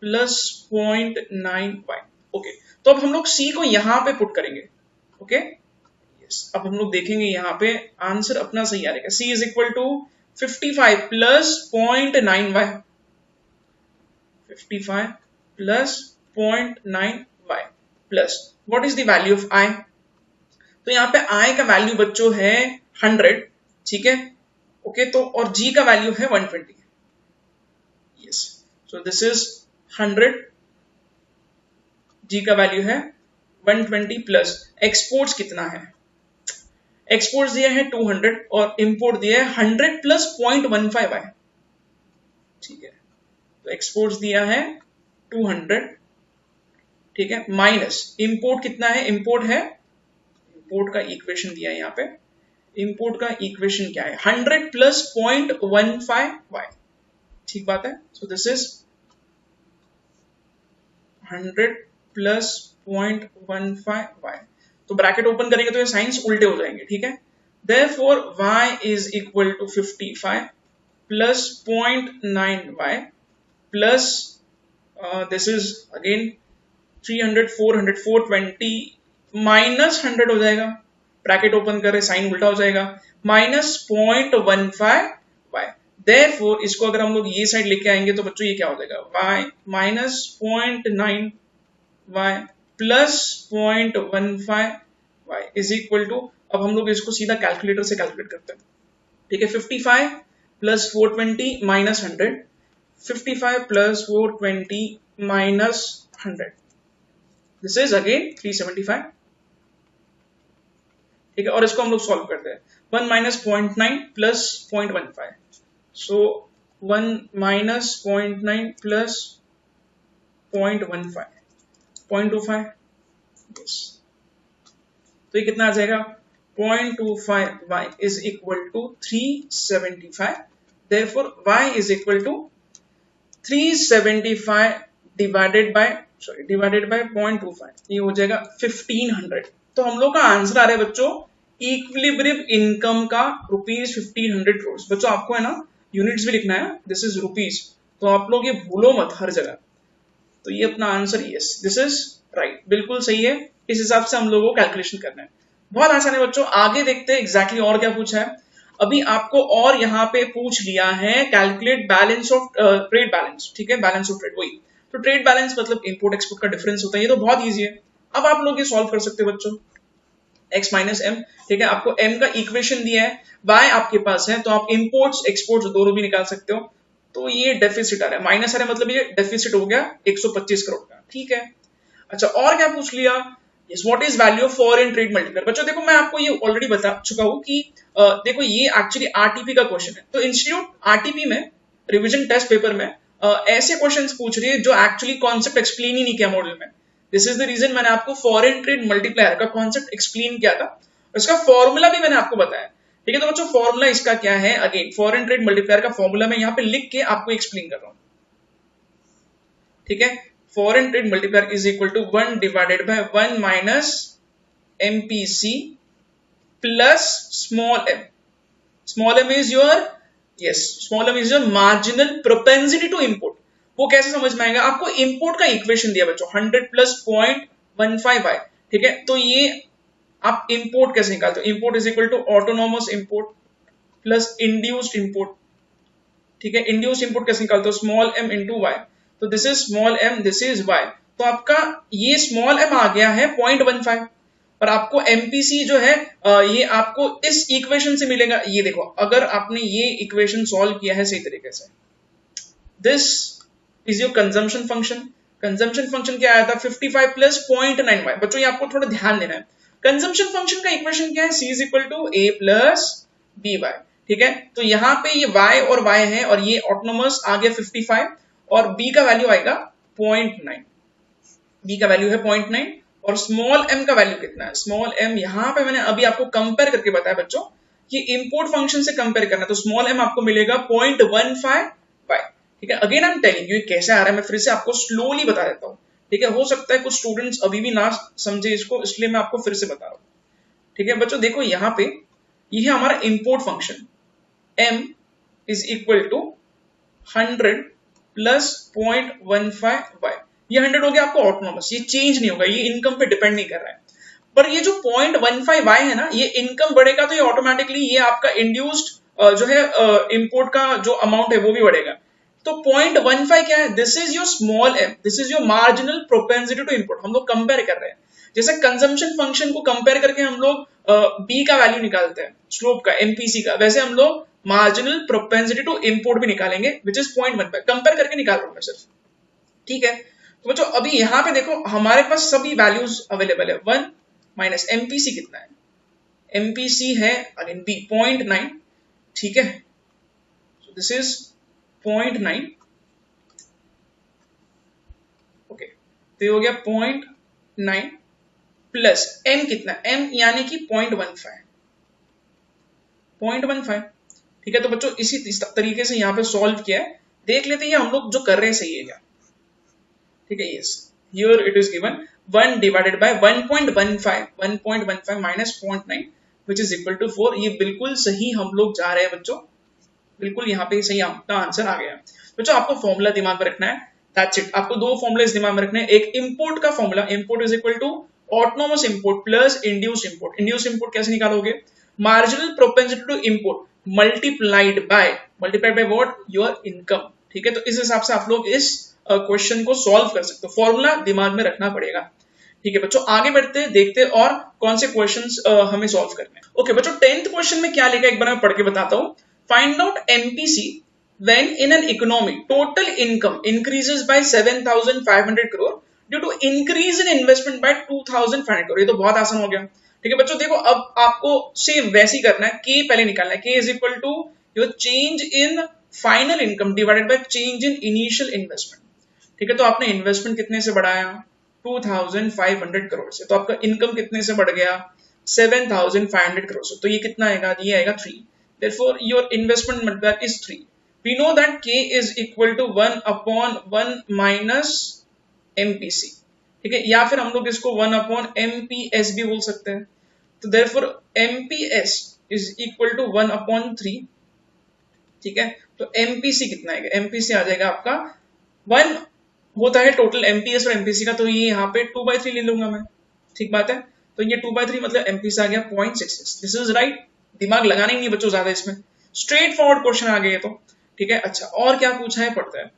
प्लस 0.9y। ओके, तो अब हम लोग c को यहाँ पे पुट करेंगे। ओके यस, अब हम लोग देखेंगे यहाँ पे आंसर अपना सही आ रहेगा। c is equal to 55 plus 0.9y, 55 plus 0.9y plus what is the value of i। तो यहाँ पे i का वैल्यू बच्चों है 100, ठीक है। ओके, तो और g का वैल्यू है 120। Yes, so this is 100, g का वैल्यू है 120 प्लस एक्सपोर्ट्स कितना है, एक्सपोर्ट्स दिया है 200 और इंपोर्ट दिया है 100 प्लस 0.15y, ठीक है। तो एक्सपोर्ट्स दिया है 200, ठीक है, माइनस इंपोर्ट कितना है, इंपोर्ट है, इंपोर्ट का इक्वेशन दिया है यहाँ पे, इंपोर्ट का इक्वेशन क्या है 100 प्लस 0.15y, ठीक बात है। So this is 100 plus 0.15y। तो ब्रैकेट ओपन करेंगे तो ये साइंस उल्टे हो जाएंगे, ठीक है। Therefore y is equal to 55 plus 0.9y plus this is again 300 400 420 minus 100 हो जाएगा, ब्रैकेट ओपन करे साइन उल्टा हो जाएगा, माइनस 0.15y। देयरफॉर इसको अगर हम लोग ये साइड लेके आएंगे तो बच्चों ये क्या हो जाएगा, y minus 0.9y plus 0.15y is equal to, अब हम लोग इसको सीधा कैलकुलेटर से कैलकुलेट करते हैं, ठीक है। 55 plus 420 minus 100, 55 plus 420 minus 100, this is again 375, ठीक है। और इसको हम लोग सॉल्व करते हैं, 1 माइनस 0.9 प्लस 0.15, सो 1 माइनस 0.9 प्लस 0.15 0.25, यस। तो ये कितना आ जाएगा 0.25y is equal to 375, therefore y is equal to 375 divided by 0.25, ये हो जाएगा 1500। तो हम लोग का आंसर आ रहा है बच्चों इक्विलिब्रियम इनकम का रुपीज 1500 करोड़। बच्चों आपको है ना यूनिट्स भी लिखना है, दिस इज रुपीज, तो आप लोग ये भूलो मत हर जगह। तो ये अपना answer yes, this is right, बिल्कुल सही है। इस हिसाब से हम लोगों को कैलकुलेशन करना है, बहुत आसान है बच्चों। आगे देखते हैं एग्जैक्टली और क्या पूछा है। अभी आपको और यहाँ पे पूछ लिया है calculate balance of trade balance, ठीक है, बैलेंस ऑफ ट्रेड, वही तो ट्रेड बैलेंस मतलब इंपोर्ट एक्सपोर्ट का डिफरेंस होता है, ये तो बहुत ईजी है। अब आप लोग ये सॉल्व कर सकते हो बच्चों, x माइनस एम, ठीक है, आपको m का इक्वेशन दिया है, y आपके पास है, तो आप इंपोर्ट्स एक्सपोर्ट्स दोनों भी निकाल सकते हो। तो ये डेफिसिट आ रहा है, माइनस आ रहा है, मतलब ये डेफिसिट हो गया 125 करोड़ का, ठीक है। अच्छा, और क्या पूछ लिया, yes, what is value of foreign trade multiplier. बच्चों देखो मैं आपको ये ऑलरेडी बता चुका हूं कि देखो ये एक्चुअली आरटीपी का क्वेश्चन है। तो इंस्टीट्यूट आरटीपी में रिवीजन टेस्ट पेपर में ऐसे क्वेश्चंस पूछ रही है जो एक्चुअली कॉन्सेप्ट एक्सप्लेन ही नहीं किया मॉडल में। दिस इज द रीजन मैंने आपको फॉरेन ट्रेड मल्टीप्लायर का कॉन्सेप्ट एक्सप्लेन किया था, इसका फॉर्मूला भी मैंने आपको बताया, ठीक है। तो बच्चों फॉर्मूला इसका क्या है, अगेन फॉरेन ट्रेड मल्टीप्लायर का फॉर्मूला मैं यहाँ पे लिख के आपको एक्सप्लेन कर रहा हूँ, ठीक है। Foreign trade multiplier is equal to 1 divided by 1 minus MPC plus small M. Small M is your, yes, small M is your marginal propensity to import. वो कैसे समझ में आएगा, आपको इंपोर्ट का इक्वेशन दिया बच्चों 100 प्लस 0.15y, ठीक है। तो ये आप इंपोर्ट कैसे निकालते हो, import is equal to autonomous import plus induced import, ठीक है। इंड्यूस्ड इंपोर्ट कैसे निकालते हो, स्मॉल एम इंटू वाई, तो this is small M, this is Y. तो आपका ये स्मॉल एम आ गया है 0.15 और आपको एमपीसी जो है ये आपको इस इक्वेशन से मिलेगा। ये देखो अगर आपने ये इक्वेशन सॉल्व किया है सही तरीके से, this is your consumption function. Consumption function क्या आया था 55 प्लस 0.9y। बच्चों ये आपको थोड़ा ध्यान देना है, कंजम्पशन फंक्शन का इक्वेशन क्या है, c is equal to a plus B Y, ठीक है। तो यहाँ पे ये y और y है और ये ऑटोनोमस आ गया 55 और b का वैल्यू आएगा 0.9, b का वैल्यू है 0.9 और स्मॉल m का वैल्यू कितना है, स्मॉल m यहां पे मैंने अभी आपको कंपेयर करके बताया बच्चों कि इंपोर्ट फंक्शन से कंपेयर करना, तो स्मॉल m आपको मिलेगा 0.15y। ठीक है, again I am telling you कैसे आ रहा है, मैं फिर से आपको स्लोली बता देता हूँ। ठीक है, हो सकता है कुछ स्टूडेंट्स अभी भी ना समझे इसको, इसलिए मैं आपको फिर से बता रहा हूँ। ठीक है बच्चों, देखो यहाँ पे ये है हमारा import function, m is equal to 100 plus 0.15y। ये 100 हो गया आपको ऑटोनोमस, ये चेंज नहीं होगा, ये इनकम पे डिपेंड नहीं कर रहा है। पर ये जो 0.15y है ना, ये इनकम बढ़ेगा तो ये ऑटोमेटिकली ये आपका इंड्यूस्ड जो है इंपोर्ट का जो अमाउंट है वो भी बढ़ेगा। तो 0.15 क्या है, this is your small m, this is your marginal propensity to import. हम लोग कंपेयर कर रहे हैं, जैसे कंजम्पशन फंक्शन को कंपेयर करके हम लोग b का वैल्यू निकालते हैं, स्लोप का, MPC का, वैसे हम लोग मार्जिनल प्रोपेंसिटी टू इंपोर्ट भी निकालेंगे, विच इज 0.15, कंपेयर करके निकाल रहा हूं मैं सिर्फ। ठीक है, तो बच्चों अभी यहाँ पे देखो हमारे पास सभी वैल्यूज अवेलेबल है। 1 माइनस MPC कितना है, MPC है अगेन b 0.9। ठीक है, so this is 0.9, ओके, तो ये हो गया 0.9 प्लस m कितना, m यानी कि 0.15। ठीक है, तो बच्चों इसी तरीके से यहाँ पे सॉल्व किया है, देख लेते हैं हम लोग जो कर रहे हैं सही है क्या। ठीक है, yes, here it is given 1 divided by 1.15 minus 0.9 which is equal to 4। ये बिल्कुल सही हम लोग जा रहे हैं बच्चों, बिल्कुल यहाँ पे सही आपका आंसर आ गया। बच्चों आपको फॉर्मूला दिमाग में रखना है, दैट्स इट। आपको दो फॉर्मूलाज दिमाग में रखने हैं, एक इंपोर्ट का formula, import is equal to autonomous import plus induced import. Induced import कैसे निकालोगे, marginal propensity to import multiplied by what, your income. ठीक है, तो इस हिसाब से आप लोग इस क्वेश्चन को सॉल्व कर सकते हो, फॉर्मूला दिमाग में रखना पड़ेगा। ठीक है बच्चों, आगे बढ़ते हैं, देखते हैं और कौन से क्वेश्चंस हमें सॉल्व करने हैं। ओके बच्चों, 10th क्वेश्चन में क्या लिखा है एक बार मैं पढ़ के बताता हूं। Find out MPC when in an economy total income increases by 7,500 crore due to increase in investment by 2,500 crore। ये तो बहुत आसान हो गया। ठीक है बच्चों, देखो अब आपको सेम वैसे ही करना है, K पहले निकालना है, K is equal to your change in final income divided by change in initial investment. ठीक है, तो आपने इन्वेस्टमेंट कितने से बढ़ाया, 2,500 करोड़ से, तो आपका इनकम कितने से बढ़ गया, 7,500 करोड़ से, तो ये कितना आएगा, ये आएगा 3। Therefore, your investment multiplier is 3. We know that K is equal to 1/1 minus MPC. ठीक है, या फिर हम लोग इसको 1/MPS भी बोल सकते हैं। तो therefore MPS is equal to 1/3। ठीक है, तो MPC कितना आएगा, MPC आ जाएगा आपका 1 होता है टोटल MPS और MPC का, तो ये यहाँ पे 2/3 ले लूंगा मैं। ठीक बात है, तो ये 2/3 मतलब MPC आ गया 0.66। दिस इज राइट, दिमाग लगाना ही नहीं बच्चों ज्यादा इसमें, स्ट्रेट फॉरवर्ड क्वेश्चन आ गए तो। ठीक है, अच्छा और क्या पूछा है, पढ़ते हैं।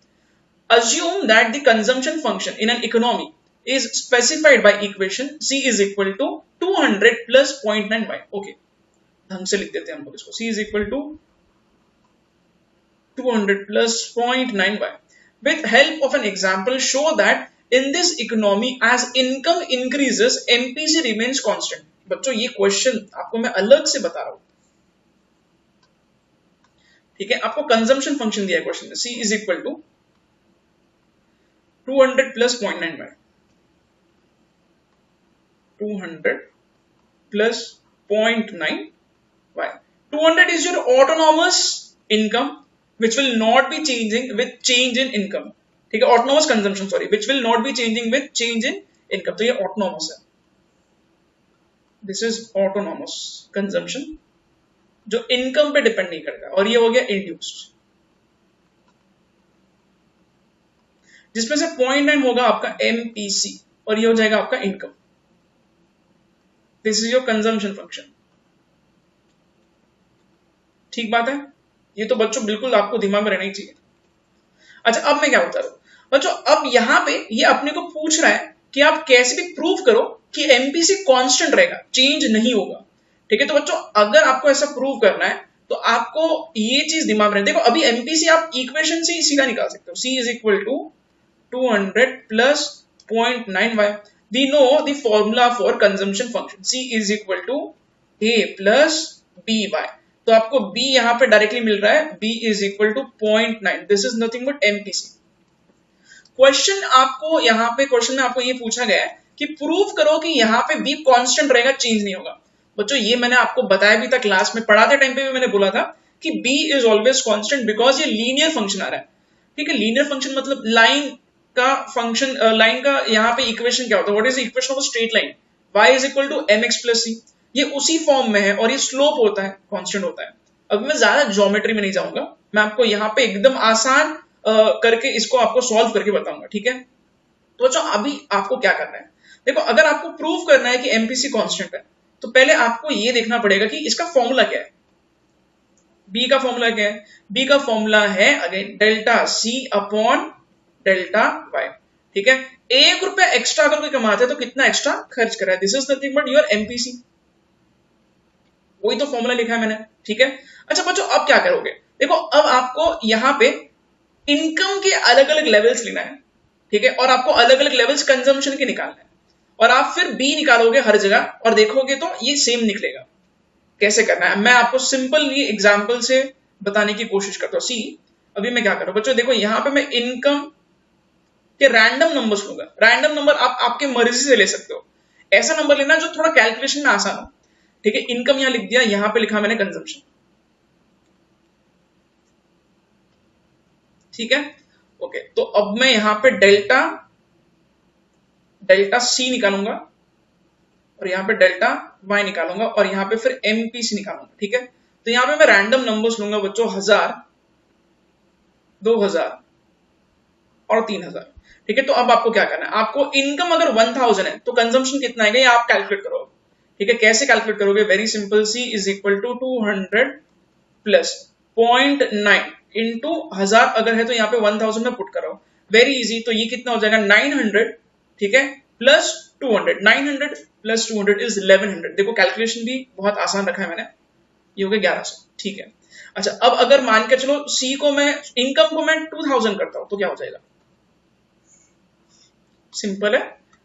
Assume that the consumption function in an economy is specified by equation C is equal to 200 plus 0.9y। Okay, ढंग से लिख देते हैं हम लोग इसको, C is equal to 200 plus 0.9y। With help of an example, show that in this economy as income increases, MPC remains constant। बच्चों ये क्वेश्चन आपको मैं अलग से बता रहा हूं। ठीक है, आपको कंजम्पशन फंक्शन दिया है क्वेश्चन में, C is equal to 200 plus 0.9y, 200 plus 0.9y। 200 is your autonomous income which will not be changing with change in income। ठीक है, autonomous consumption sorry, which will not be changing with change in income। तो ये autonomous है, this is autonomous consumption जो income पे depend नहीं करता, और ये हो गया इंड्यूस्ड, जिसमें से 0.9 होगा आपका MPC और ये हो जाएगा आपका income. This is your consumption function. ठीक बात है, ये तो बच्चों बिल्कुल आपको दिमाग में रहना ही चाहिए। अच्छा अब मैं क्या बता रहा हूं बच्चों, अब यहां पे ये अपने को पूछ रहा है कि आप कैसे भी प्रूव करो कि MPC कांस्टेंट रहेगा, चेंज नहीं होगा। ठीक है, तो बच्चों अगर आपको ऐसा प्रूव करना है तो आपको ये चीज दिमाग में, देखो अभी MPC आप इक्वेशन से ही सीधा निकाल सकते हो, C is equal to 200 plus 0.9y। We know the formula for consumption function, C is equal to A plus BY। तो आपको B यहां पे डायरेक्टली मिल रहा है, B is equal to 0.9, this is nothing but MPC। Question आपको यहाँ पे question में आपको ये पूछा गया है कि प्रूव करो कि यहाँ पे बी कांस्टेंट रहेगा, चेंज नहीं होगा। बच्चों ये मैंने आपको बताया भी था, क्लास में पढ़ाते टाइम पे भी मैंने बोला था कि B is always constant because ये लीनियर फंक्शन आ रहा है। ठीक है, लीनियर फंक्शन मतलब लाइन का फंक्शन, लाइन का यहाँ पे इक्वेशन क्या होता है, what is the equation of a straight line, y is equal to mx plus c। ये उसी फॉर्म में है और ये स्लोप होता है, कांस्टेंट होता है। अब मैं ज्यादा ज्योमेट्री में नहीं जाऊंगा, मैं आपको यहाँ पे एकदम आसान करके इसको आपको सॉल्व करके बताऊंगा। ठीक है, तो बच्चों अभी आपको क्या करना है, देखो अगर आपको प्रूव करना है कि एमपीसी कांस्टेंट है तो पहले आपको ये देखना पड़ेगा कि इसका फॉर्मूला क्या है। बी का फॉर्मूला क्या है, बी का फॉर्मूला है again delta C upon delta Y. ठीक है, ₹1 एक्स्ट्रा अगर कोई कमाता है तो कितना एक्स्ट्रा खर्च कर रहा है, this is nothing but your MPC, वही तो फॉर्मूला लिखा है मैंने। ठीक है, अच्छा बच्चों अब क्या करोगे, देखो अब आपको यहाँ पे इनकम के अलग अलग लेवल्स लेना है। ठीक है, और आपको अलग अलग लेवल्स कंजम्पशन के निकालना है और आप फिर बी निकालोगे हर जगह और देखोगे तो ये सेम निकलेगा। कैसे करना है मैं आपको सिंपल ये एग्जांपल से बताने की कोशिश करता हूँ। सी अभी मैं क्या कर रहा हूं बच्चों, देखो यहाँ पे मैं इनकम के रैंडम नंबर्स लूंगा। रैंडम नंबर आप आपके मर्जी से ले सकते हो, ऐसा नंबर लेना जो थोड़ा कैलकुलेशन में आसान हो। ठीक है, इनकम यहां लिख दिया, यहां पे लिखा मैंने कंजम्पशन। ठीक है, ओके, तो अब मैं यहां पे डेल्टा सी निकालूंगा और यहां पे डेल्टा वाई निकालूंगा और यहां पे फिर एमपीसी निकालूंगा। ठीक है, तो यहां पे मैं रैंडम नंबर्स लूंगा बच्चों, 1000, 2000 और 3000। ठीक है, तो अब आपको क्या करना है, आपको इनकम अगर 1000 है तो कंजम्पशन कितना आएगा ये आप कैलकुलेट करो। ठीक है, कैसे कैलकुलेट करोगे, very simple, C is equal to 200 plus 0.9 into 1000 अगर है तो यहाँ पे 1000 में पुट करो, वेरी इजी। तो ये कितना हो जाएगा 900। ठीक है, प्लस 200, 900 प्लस 200 इज 1100। देखो कैलकुलेशन भी बहुत आसान रखा है मैंने, ये हो गया 1100। ठीक है, अच्छा अब अगर मान के चलो सी को मैं, इनकम को मैं 2000 करता हूं तो क्या हो जाएगा, सिंपल है,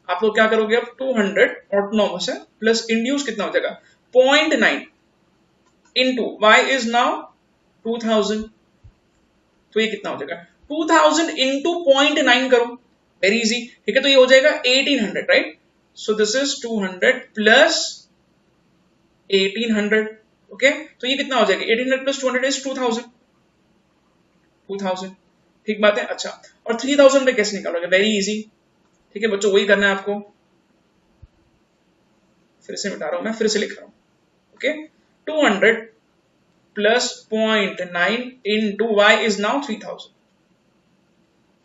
आप लोग क्या करोगे अब 200 और 9 से प्लस इंड्यूस कितना हो जाएगा 0.9 इंटू वाई इज नाउ 2000, तो ये कितना हो जाएगा 2000 इंटू 0.9 करो, वेरी इजी। ठीक है, तो ये हो जाएगा 1800, right. So this is 200 plus 1800। Okay, तो ये कितना हो जाएगा 1800 प्लस 200 इज 2000। ठीक बात है, अच्छा और 3000 पे कैसे निकालोगे, वेरी इजी। ठीक है बच्चों, वही करना है आपको, फिर से मिटा रहा हूं मैं, फिर से लिख रहा हूं। Okay, 200 plus 0.9 into Y is now 3000,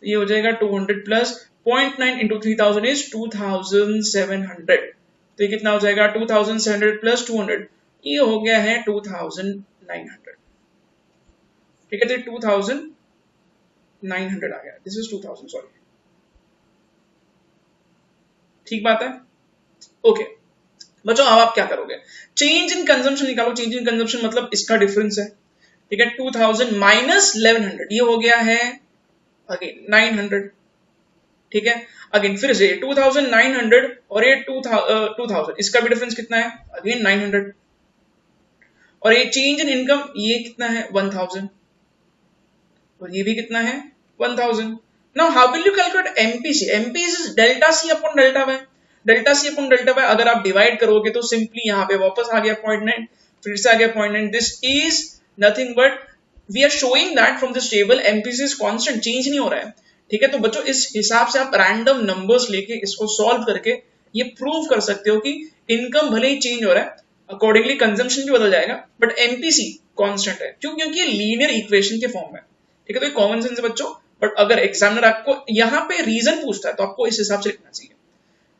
ये हो जाएगा 200 प्लस 0.9 इंटू 3000 इज 2700। तो ये कितना हो जाएगा 2700 प्लस 200, ये हो गया है 2900। ठीक है, तो 2900 आ गया, दिस इज 2000, सॉरी। ठीक बात है, ओके बच्चों अब आप क्या करोगे, चेंज इन कंजम्पशन निकालो। चेंज इन कंजम्पशन मतलब इसका डिफरेंस है। ठीक है, 2000 माइनस 1100, ये हो गया है अगेन 900। ठीक है, अगेन फिर से 2900 और ये 2000, इसका भी डिफरेंस कितना है, अगेन 900। और ये चेंज इन इनकम ये कितना है 1000 और ये भी कितना है 1000। Now how will you calculate MPC, MPC is delta C upon delta Y. Delta C upon delta Y अगर आप डिवाइड करोगे तो सिंपली यहां पे वापस आ गया 0.9, फिर से आ गया 0.9, this is nothing but we are showing that from this table MPC is constant, change नहीं हो रहा है। ठीक है, तो बच्चों इस हिसाब से आप रैंडम नंबर्स लेके इसको सॉल्व करके ये प्रूव कर सकते हो कि इनकम भले ही चेंज हो रहा है, अकॉर्डिंगली कंजम्पशन भी बदल जाएगा, बट एमपीसी कांस्टेंट है। क्यों, क्योंकि ये लीनियर इक्वेशन के फॉर्म में। ठीक है, तो ये कॉमन सेंस है बच्चों, बट अगर एग्जामिनर आपको यहाँ पे रीजन पूछता है तो आपको इस हिसाब से लिखना चाहिए।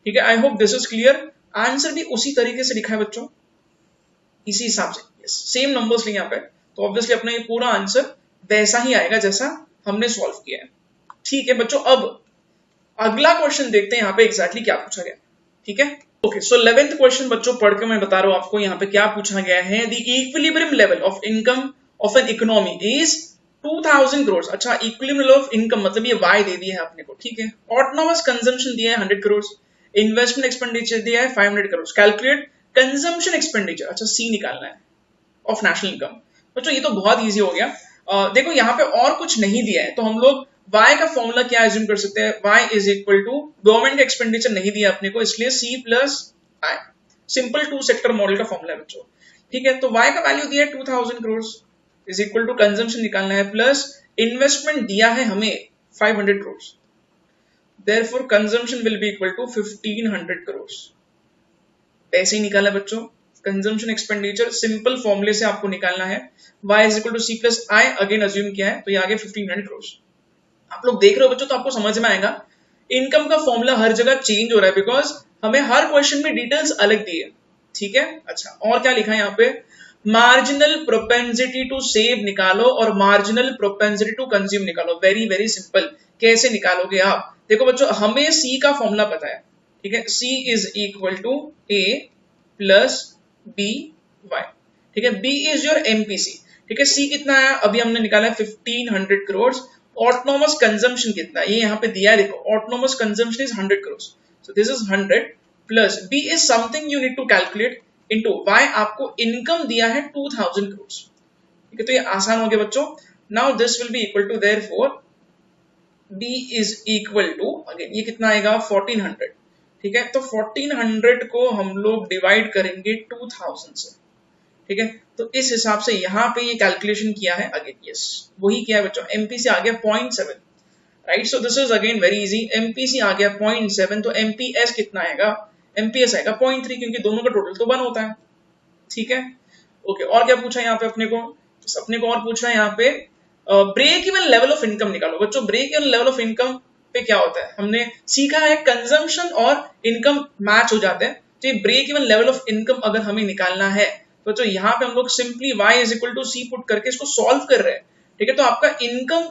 ठीक है, आई hope this is clear. Answer भी उसी तरीके से लिखा है बच्चों, इसी हिसाब से, सेम नंबर्स लिए यहाँ पे, तो ऑब्वियसली अपना ये पूरा आंसर वैसा ही आएगा जैसा हमने सॉल्व किया है। ठीक है बच्चों, अब अगला क्वेश्चन देखते हैं यहाँ पे एग्जैक्टली क्या पूछा गया। ठीक है, ओके, सो 11th क्वेश्चन बच्चों पढ़ के मैं बता रहा हूं आपको यहाँ पे क्या पूछा गया है। The equilibrium level of income of N economy is 2000 crore. अच्छा, इक्विलिब्रियम लेवल ऑफ इनकम मतलब ये वाई दे दिया है अपने को। ठीक है, ऑटोनॉमस कंजम्पशन दिया है 100 करोड़, इन्वेस्टमेंट एक्सपेंडिचर दिया है 500 करोड़। कैलकुलेट कंजम्पशन एक्सपेंडिचर, अच्छा सी निकालना है, ऑफ नेशनल इनकम। बच्चों ये तो बहुत इजी हो गया। देखो यहाँ पे और कुछ नहीं दिया है तो हम लोग y का फॉर्मूला क्या एज्यूम कर सकते हैं, y is equal to, government का एक्सपेंडिचर नहीं दिया अपने को इसलिए c plus I, simple two sector model का फॉर्मूला है बच्चों, ठीक है। तो y का वैल्यू दिया है 2000 crore is equal to consumption निकालना है प्लस इन्वेस्टमेंट दिया है हमें 500 crore, therefore consumption will be equal to 1500 crore. ऐसे ही निकाला बच्चों, कंजम्पशन एक्सपेंडिचर सिंपल फॉर्मूले से आपको निकालना है, y is equal to c plus I, again assume किया है तो ये आगे 1500 करोड़। आप लोग देख रहे हो बच्चों तो आपको समझ में आएगा इनकम का फॉर्मूला हर जगह चेंज हो रहा है बिकॉज हमें हर क्वेश्चन में डिटेल्स अलग दी है, ठीक है। अच्छा, और क्या लिखा है यहाँ पे, मार्जिनल प्रोपेंसिटी टू सेव निकालो और मार्जिनल प्रोपेंसिटी टू कंज्यूम निकालो। वेरी वेरी सिंपल, कैसे निकालोगे आप, देखो बच्चों हमें सी का फॉर्मूला पता है, ठीक है, C is equal to A plus B Y, ठीक है, बी इज योर एमपीसी, ठीक है, सी कितना है अभी हमने निकाला है 1500 करोड़, ऑटोनोमस कंजम्पशन कितना है ये यहाँ पे दिया है, देखो autonomous consumption is 100 crore, so this is 100 plus B is something you need to calculate into Y, आपको इनकम दिया है 2000 करोड़, ठीक है, तो ये आसान हो गया बच्चों। Now this will be equal to therefore B is equal to, again ये कितना आएगा 1400, ठीक है, तो 1400 को हम लोग डिवाइड करेंगे 2000 से, ठीक है, तो इस हिसाब से यहाँ पे ये कैलकुलेशन किया है, अगेन यस वही किया है बच्चों, एमपीसी आ गया 0.7, right, so this is again very easy, MPC आ गया 0.7, तो एमपीएस कितना आएगा, एमपीएस आएगा 0.3, क्योंकि दोनों का टोटल तो 1 होता है, ठीक है। ओके, और क्या पूछा है यहाँ पे अपने को, और पूछ रहा है यहाँ पे break even level of income निकालो। बच्चों break even level of income पे क्या होता है, हमने सीखा है कंजम्पशन और इनकम मैच हो जाते हैं, तो ये break even level of income अगर हमें निकालना है तो यहाँ पे हम लोग simply y is equal to C put करके इसको सॉल्व कर रहे हैं, ठीक है, तो आपका इनकम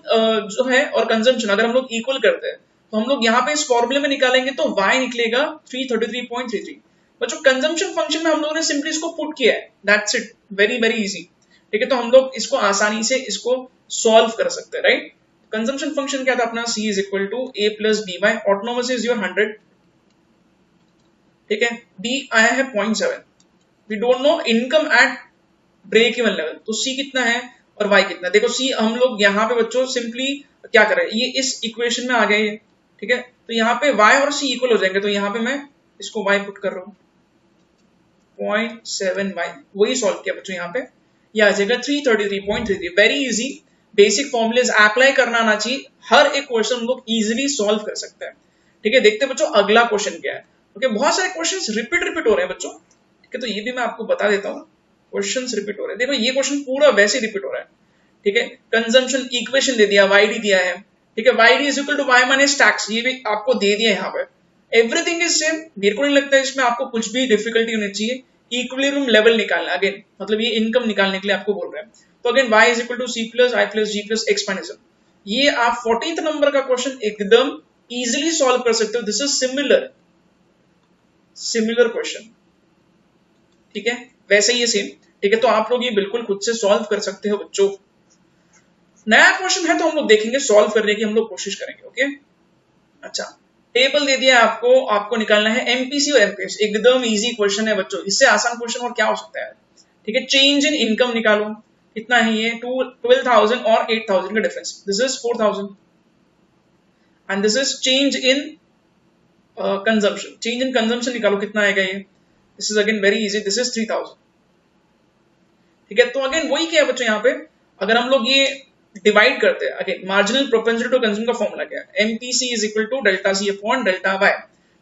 जो है और कंजम्पशन अगर हम लोग इक्वल करते हैं तो हम लोग यहाँ पे इस फॉर्मूले में निकालेंगे तो y निकलेगा 333.33। बच्चों कंजम्पशन फंक्शन में हम लोगों ने सिंपली इसको पुट किया है, that's it, very very easy, ठीक है, तो हम लोग इसको आसानी से इसको सॉल्व कर सकते हैं, राइट। कंजम्पशन फंक्शन क्या था अपना, c is equal to a plus B Y, autonomous is your 100, ठीक है, b आया है 0.7, we don't know income at break even level, तो c कितना है और y कितना, देखो c हम लोग यहाँ पे बच्चों सिंपली क्या कर रहे हैं, ये इस इक्वेशन में आ गया ये, ठीक है, तो यहाँ पे y और c इक्वल हो जाएंगे, तो यहाँ पे मैं इसको y पुट कर रहा हूँ 0.7y, वही सॉल्व किया बच्चों, यहाँ पे ये आ जाएगा 333.33, very easy, basic formulas apply करना आना चाहिए, हर एक क्वेश्चन हम लोग इजिली सॉल्व कर सकते हैं, ठीक है। देखते हैं बच्चों अगला क्वेश्चन क्या है, ओके, बहुत सारे क्वेश्चन रिपीट हो रहे हैं बच्चों, ठीक है, तो ये भी मैं आपको बता देता हूँ, क्वेश्चंस रिपीट हो रहे हैं, देखो ये क्वेश्चन पूरा वैसे रिपीट हो रहा है, ठीक है, कंजम्पशन इक्वेशन दे दिया, वाईडी दिया है, ठीक है, Y D is equal to Y minus tax, ये भी आपको दे दिया है यहाँ पे, एवरीथिंग इज सेम, मेरे को नहीं लगता है इसमें आपको कुछ भी डिफिकल्टी होनी चाहिए, इक्विलिब्रियम लेवल निकालना, अगेन मतलब ये इनकम निकालने के लिए आपको बोल रहे हैं, तो again y is equal to C plus I plus G plus X minus, ये आप 14th नंबर का क्वेश्चन एकदम इजिली सॉल्व कर सकते हो, दिस इज सिमिलर क्वेश्चन, ठीक है, वैसे ही सेम, ठीक है, तो आप लोग ये बिल्कुल खुद से सॉल्व कर सकते हो बच्चों। नया क्वेश्चन है तो हम लोग देखेंगे, सॉल्व करने की हम लोग कोशिश करेंगे, ओके। अच्छा, टेबल दे दिया आपको, आपको निकालना है एमपीसी और एमपीएस, एकदम इजी क्वेश्चन है बच्चों, इससे आसान क्वेश्चन और क्या हो सकता है, ठीक है। चेंज इन इनकम निकालो, कितना है ये 12,000 और 8,000 का difference, this is 4,000 and this is change in consumption, change in consumption निकालो, कितना आएगा ये, this is again very easy, this is 3,000, ठीक है, तो अगेन वही क्या है बच्चों, यहाँ पे अगर हम लोग ये डिवाइड करते हैं, again marginal propensity to consume का फॉर्मूला क्या है, MPC is equal to delta C upon delta Y,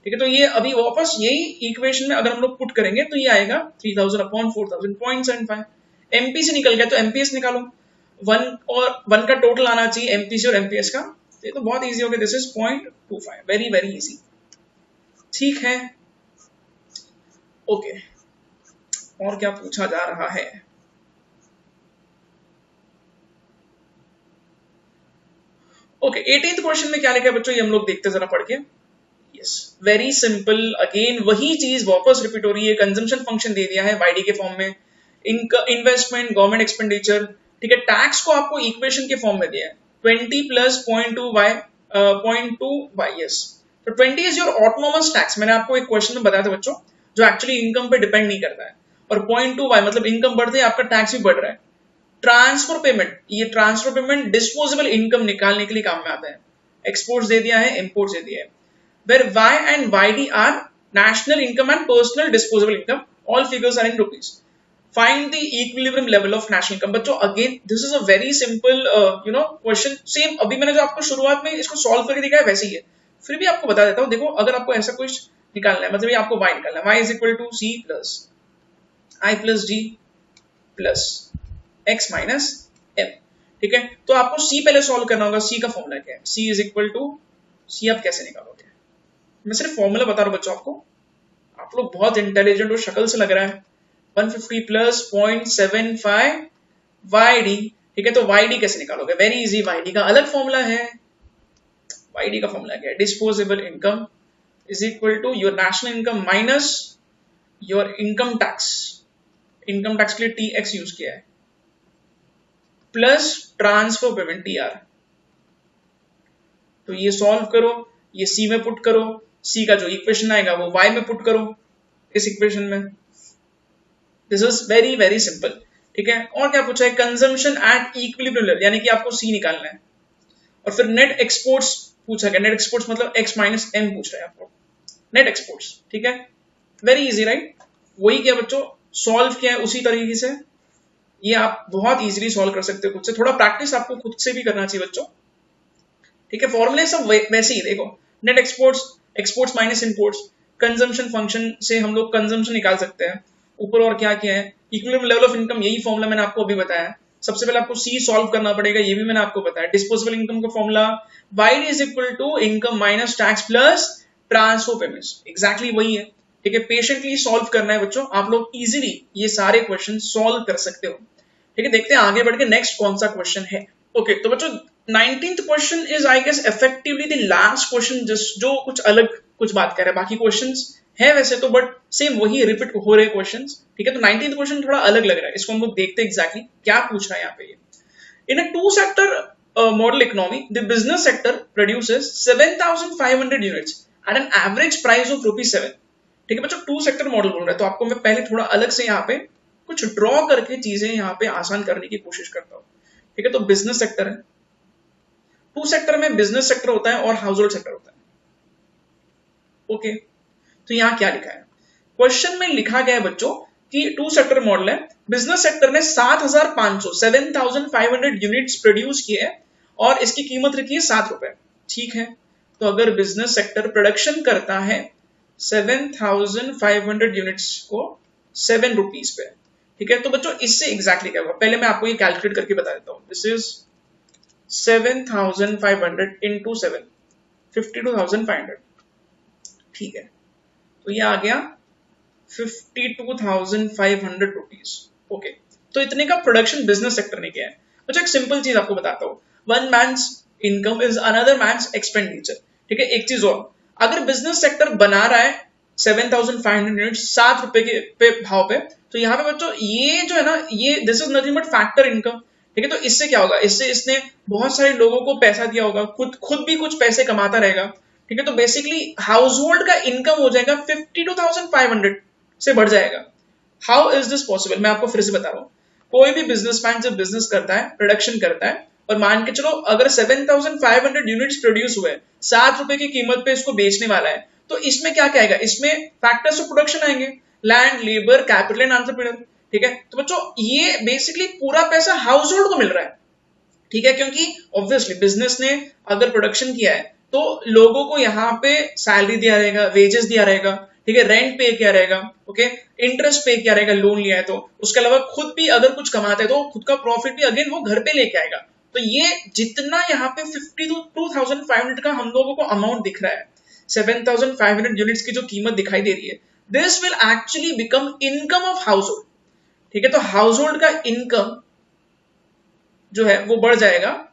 ठीक है, तो ये अभी वापस यही इक्वेशन में अगर हम लोग पुट करेंगे तो ये आएगा 3,000 अपॉन 4,000 0.75, एमपीसी निकल गया तो एमपीएस निकालो, 1 का टोटल आना चाहिए एमपीसी और एमपीएस का, तो ये तो बहुत इजी हो गया, this is 0.25, very very easy, ठीक है, ओके, और क्या पूछा जा रहा है, ओके, 18th क्वेश्चन में क्या लिखा है बच्चों, ये हम लोग देखते जरा पढ़ के, यस वेरी सिंपल, अगेन वही चीज वापस रिपीट हो रही है, कंजम्पशन फंक्शन दे दिया है वाईडी के फॉर्म में, इन्वेस्टमेंट गवर्नमेंट एक्सपेंडिचर, ठीक है, टैक्स को आपको इक्वेशन के फॉर्म में दिया है 20 प्लस 0.2y, यस, तो 20 इज योर ऑटोनोमस टैक्स, मैंने आपको एक क्वेश्चन में बताया था बच्चों, जो एक्चुअली इनकम पे डिपेंड नहीं करता है, और 0.2y मतलब इनकम बढ़ते ही आपका टैक्स भी बढ़ रहा है, ट्रांसफर पेमेंट, ये ट्रांसफर पेमेंट डिस्पोजेबल इनकम निकालने के लिए काम में आता है। एक्सपोर्ट्स दे दिया है, इंपोर्ट्स दे दिया है। Where Y and Y D are national income and personal disposable income, all figures are in rupees. Find the equilibrium level of national income. बच्चों again this is a very simple question, same अभी मैंने जो आपको शुरुआत में इसको solve करके दिखाया वैसे ही है, फिर भी आपको बता देता हूं। देखो अगर आपको ऐसा कुछ निकालना है, मतलब ये आपको y निकालना है, y is equal to C plus I plus D plus x minus m, ठीक है। तो आपको c पहले सॉल्व करना होगा। c का फॉर्मूला क्या है? c is equal to, c आप कैसे निकालोगे? मैं सिर्फ फॉर्मूला बता रहा हूं बच्चों आपको, आप लोग बहुत इंटेलिजेंट और शक्ल से लग रहा है। 150 प्लस 0.75 YD, ठीक है। तो YD कैसे निकालोगे? वेरी इजी, YD का अलग फॉर्मूला है। YD का फॉर्मूला क्या है? Disposable income is equal to your national income minus your income tax, income tax के लिए TX यूज किया है, प्लस ट्रांसफर पेमेंट TR। तो ये सॉल्व करो, ये C में पुट करो, C का जो इक्वेशन आएगा वो Y में पुट करो इस इक्वेशन में। This is very very simple, ठीक है। और क्या पूछा है? कंजम्पशन एट इक्विलिब्रियम लेवल, यानी कि आपको C निकालना है। और फिर नेट एक्सपोर्ट्स पूछा गया, नेट एक्सपोर्ट्स मतलब x माइनस m पूछ रहा है आपको, नेट एक्सपोर्ट्स, ठीक है। Very easy right. वही क्या बच्चों सॉल्व किया है उसी तरीके से, ये आप बहुत इजीली सॉल्व कर सकते हो खुद से। थोड़ा प्रैक्टिस आपको खुद से भी करना चाहिए बच्चों, ठीक है। फॉर्मूले सब वैसे ही, देखो net exports, exports minus imports, consumption function से हम लोग कंजम्पशन निकाल सकते हैं। ऊपर और क्या किया है? इक्विलिब्रियम लेवल ऑफ इनकम, यही फॉर्मूला मैंने आपको अभी बताया। सबसे पहले आपको C सॉल्व करना पड़ेगा, ये भी मैंने आपको बताया। डिस्पोजेबल इनकम का formula YD is equal to income minus tax plus transfer payments, exactly वही है, ठीक है। पेशेंटली सॉल्व करना है बच्चों, आप लोग इजीली ये सारे क्वेश्चन सॉल्व कर सकते हो, ठीक है। देखते हैं आगे बढ़ के नेक्स्ट कौन सा क्वेश्चन है। ओके तो बच्चों 19th question is I guess effectively the last question जो कुछ अलग कुछ बात कर रहा है। बाकी क्वेश्चंस है वैसे तो, बट सेम वही रिपीट हो रहे क्वेश्चंस, ठीक है। तो 19th क्वेश्चन थोड़ा अलग लग रहा है, इसको हम लोग देखते हैं एग्जैक्टली क्या पूछ रहा है यहाँ पे। In a two sector model economy the business sector produces 7,500 units at an average price of ₹7, ठीक है बच्चों। टू सेक्टर मॉडल बोल रहा है, तो आपको मैं पहले थोड़ा अलग से यहाँ पे कुछ ड्रॉ करके चीजें यहाँ पे आसान करने की कोशिश करता हूँ, ठीक है। तो बिजनेस सेक्टर है, टू सेक्टर में बिजनेस सेक्टर होता है और हाउस होल्ड सेक्टर होता है, ओके। तो यहां क्या लिखा है? क्वेश्चन में लिखा गया है बच्चों कि टू सेक्टर मॉडल है, बिजनेस सेक्टर ने 7,500 यूनिट्स प्रोड्यूस किए और इसकी कीमत रखी है ₹7, ठीक है। तो अगर बिजनेस सेक्टर प्रोडक्शन करता है 7,500 यूनिट्स को ₹7 पे, ठीक है। तो बच्चों इससे एग्जैक्टली क्या होगा, पहले मैं आपको ये कैलकुलेट करके बता देता हूं। दिस इज 7,500 इंटू 7, 52,500, ठीक है। तो ये आ गया 52,500 रुपीज, ओके। तो इतने का प्रोडक्शन बिजनेस सेक्टर ने किया है। अच्छा एक सिंपल चीज आपको बताता हूं, one man's income is another man's expenditure, ठीक है। एक चीज और, अगर बिजनेस सेक्टर बना रहा है 7,500 यूनिट ₹7 पे भाव पे, तो यहाँ पे बच्चों ये जो है ना, ये this is nothing but factor income, ठीक है। तो इससे क्या होगा, इससे इसने बहुत सारे लोगों को पैसा दिया होगा, खुद भी कुछ पैसे कमाता रहेगा, ठीक है। तो बेसिकली हाउस होल्ड का इनकम हो जाएगा 52,500 से बढ़ जाएगा। How is this possible? मैं आपको फिर से बता रहा हूं, कोई भी बिजनेसमैन जब बिजनेस करता है, प्रोडक्शन करता है, और मान के चलो अगर 7,500 यूनिट्स प्रोड्यूस हुए, ₹7 की कीमत पे इसको बेचने वाला है, तो इसमें क्या क्या आएगा? इसमें फैक्टर्स ऑफ प्रोडक्शन आएंगे, land, labour, capital and entrepreneur, ठीक है। तो बच्चों ये बेसिकली पूरा पैसा हाउस होल्ड को मिल रहा है, ठीक है, क्योंकि ऑब्वियसली बिजनेस ने अगर प्रोडक्शन किया है तो लोगों को यहाँ पे सैलरी दिया रहेगा, वेजेस दिया रहेगा, ठीक है, रेंट पे किया रहेगा, ओके, इंटरेस्ट पे किया रहेगा, लोन लिया है तो। उसके अलावा खुद भी अगर कुछ कमाते हैं तो खुद का प्रॉफिट भी अगेन वो घर पे लेके आएगा। तो ये जितना यहाँ पे 52,500 का हम लोगों को अमाउंट दिख रहा है, 7,500 यूनिट्स की जो कीमत दिखाई दे रही है, this will actually become income of house hold, ठीक है। तो हाउस होल्ड का इनकम जो है वो बढ़ जाएगा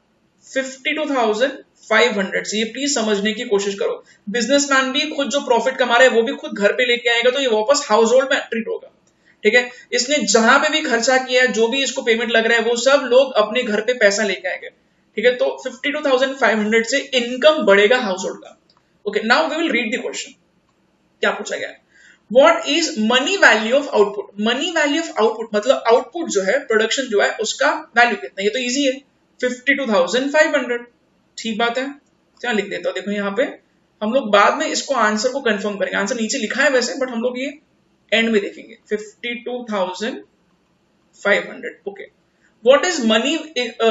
52,500 से। ये प्लीज समझने की कोशिश करो, बिजनेसमैन भी खुद जो प्रॉफिट कमा रहा है वो भी खुद घर पे लेके आएगा, तो ये वापस हाउस होल्ड में ट्रीट होगा, ठीक है। इसने जहां पे भी खर्चा किया है, जो भी इसको पेमेंट लग रहा है, वो सब लोग अपने घर पे पैसा लेके आएंगे, ठीक है। तो 52,500 से इनकम बढ़ेगा हाउस होल्ड का, okay. Now we will read the question, क्या पूछा गया है। What is money value of output? Money value of output मतलब आउटपुट जो है, प्रोडक्शन जो है, उसका वैल्यू कितना है? ये तो इजी है, 52,500। ठीक बात है, क्या लिख देता हूं, देखो यहाँ पे हम लोग बाद में इसको आंसर को कंफर्म करेंगे। आंसर नीचे लिखा है वैसे, बट हम लोग ये एंड में देखेंगे। 52,500। Okay, what is money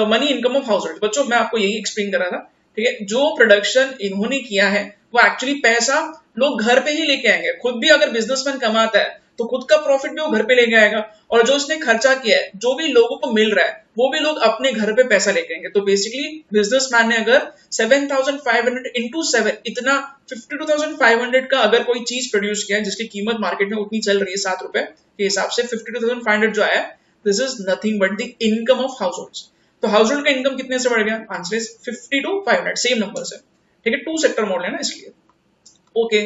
money income of house hold? बच्चों मैं आपको यही एक्सप्लेन कर रहा था, ठीक है। जो प्रोडक्शन इन्होंने किया है वो एक्चुअली पैसा लोग घर पे ही लेके आएंगे। खुद भी अगर बिजनेसमैन कमाता है तो खुद का प्रॉफिट भी वो घर पे लेके आएगा, और जो उसने खर्चा किया है, जो भी लोगों को मिल रहा है, वो भी लोग अपने घर पे पैसा लेके आएंगे। तो बेसिकली बिजनेसमैन ने अगर 7,500 इंटू 7, इतना 52,500 का अगर कोई चीज प्रोड्यूस किया है जिसकी कीमत मार्केट में उतनी चल रही है 7 रुपए के हिसाब से, 52,500 जो आया, this is nothing but the income of house hold. तो हाउस होल्ड का इनकम कितने से बढ़ गया? आंसर इज 52,500, सेम नंबर से, ठीक है। 2 सेक्टर मॉडल है ना इसलिए। ओके,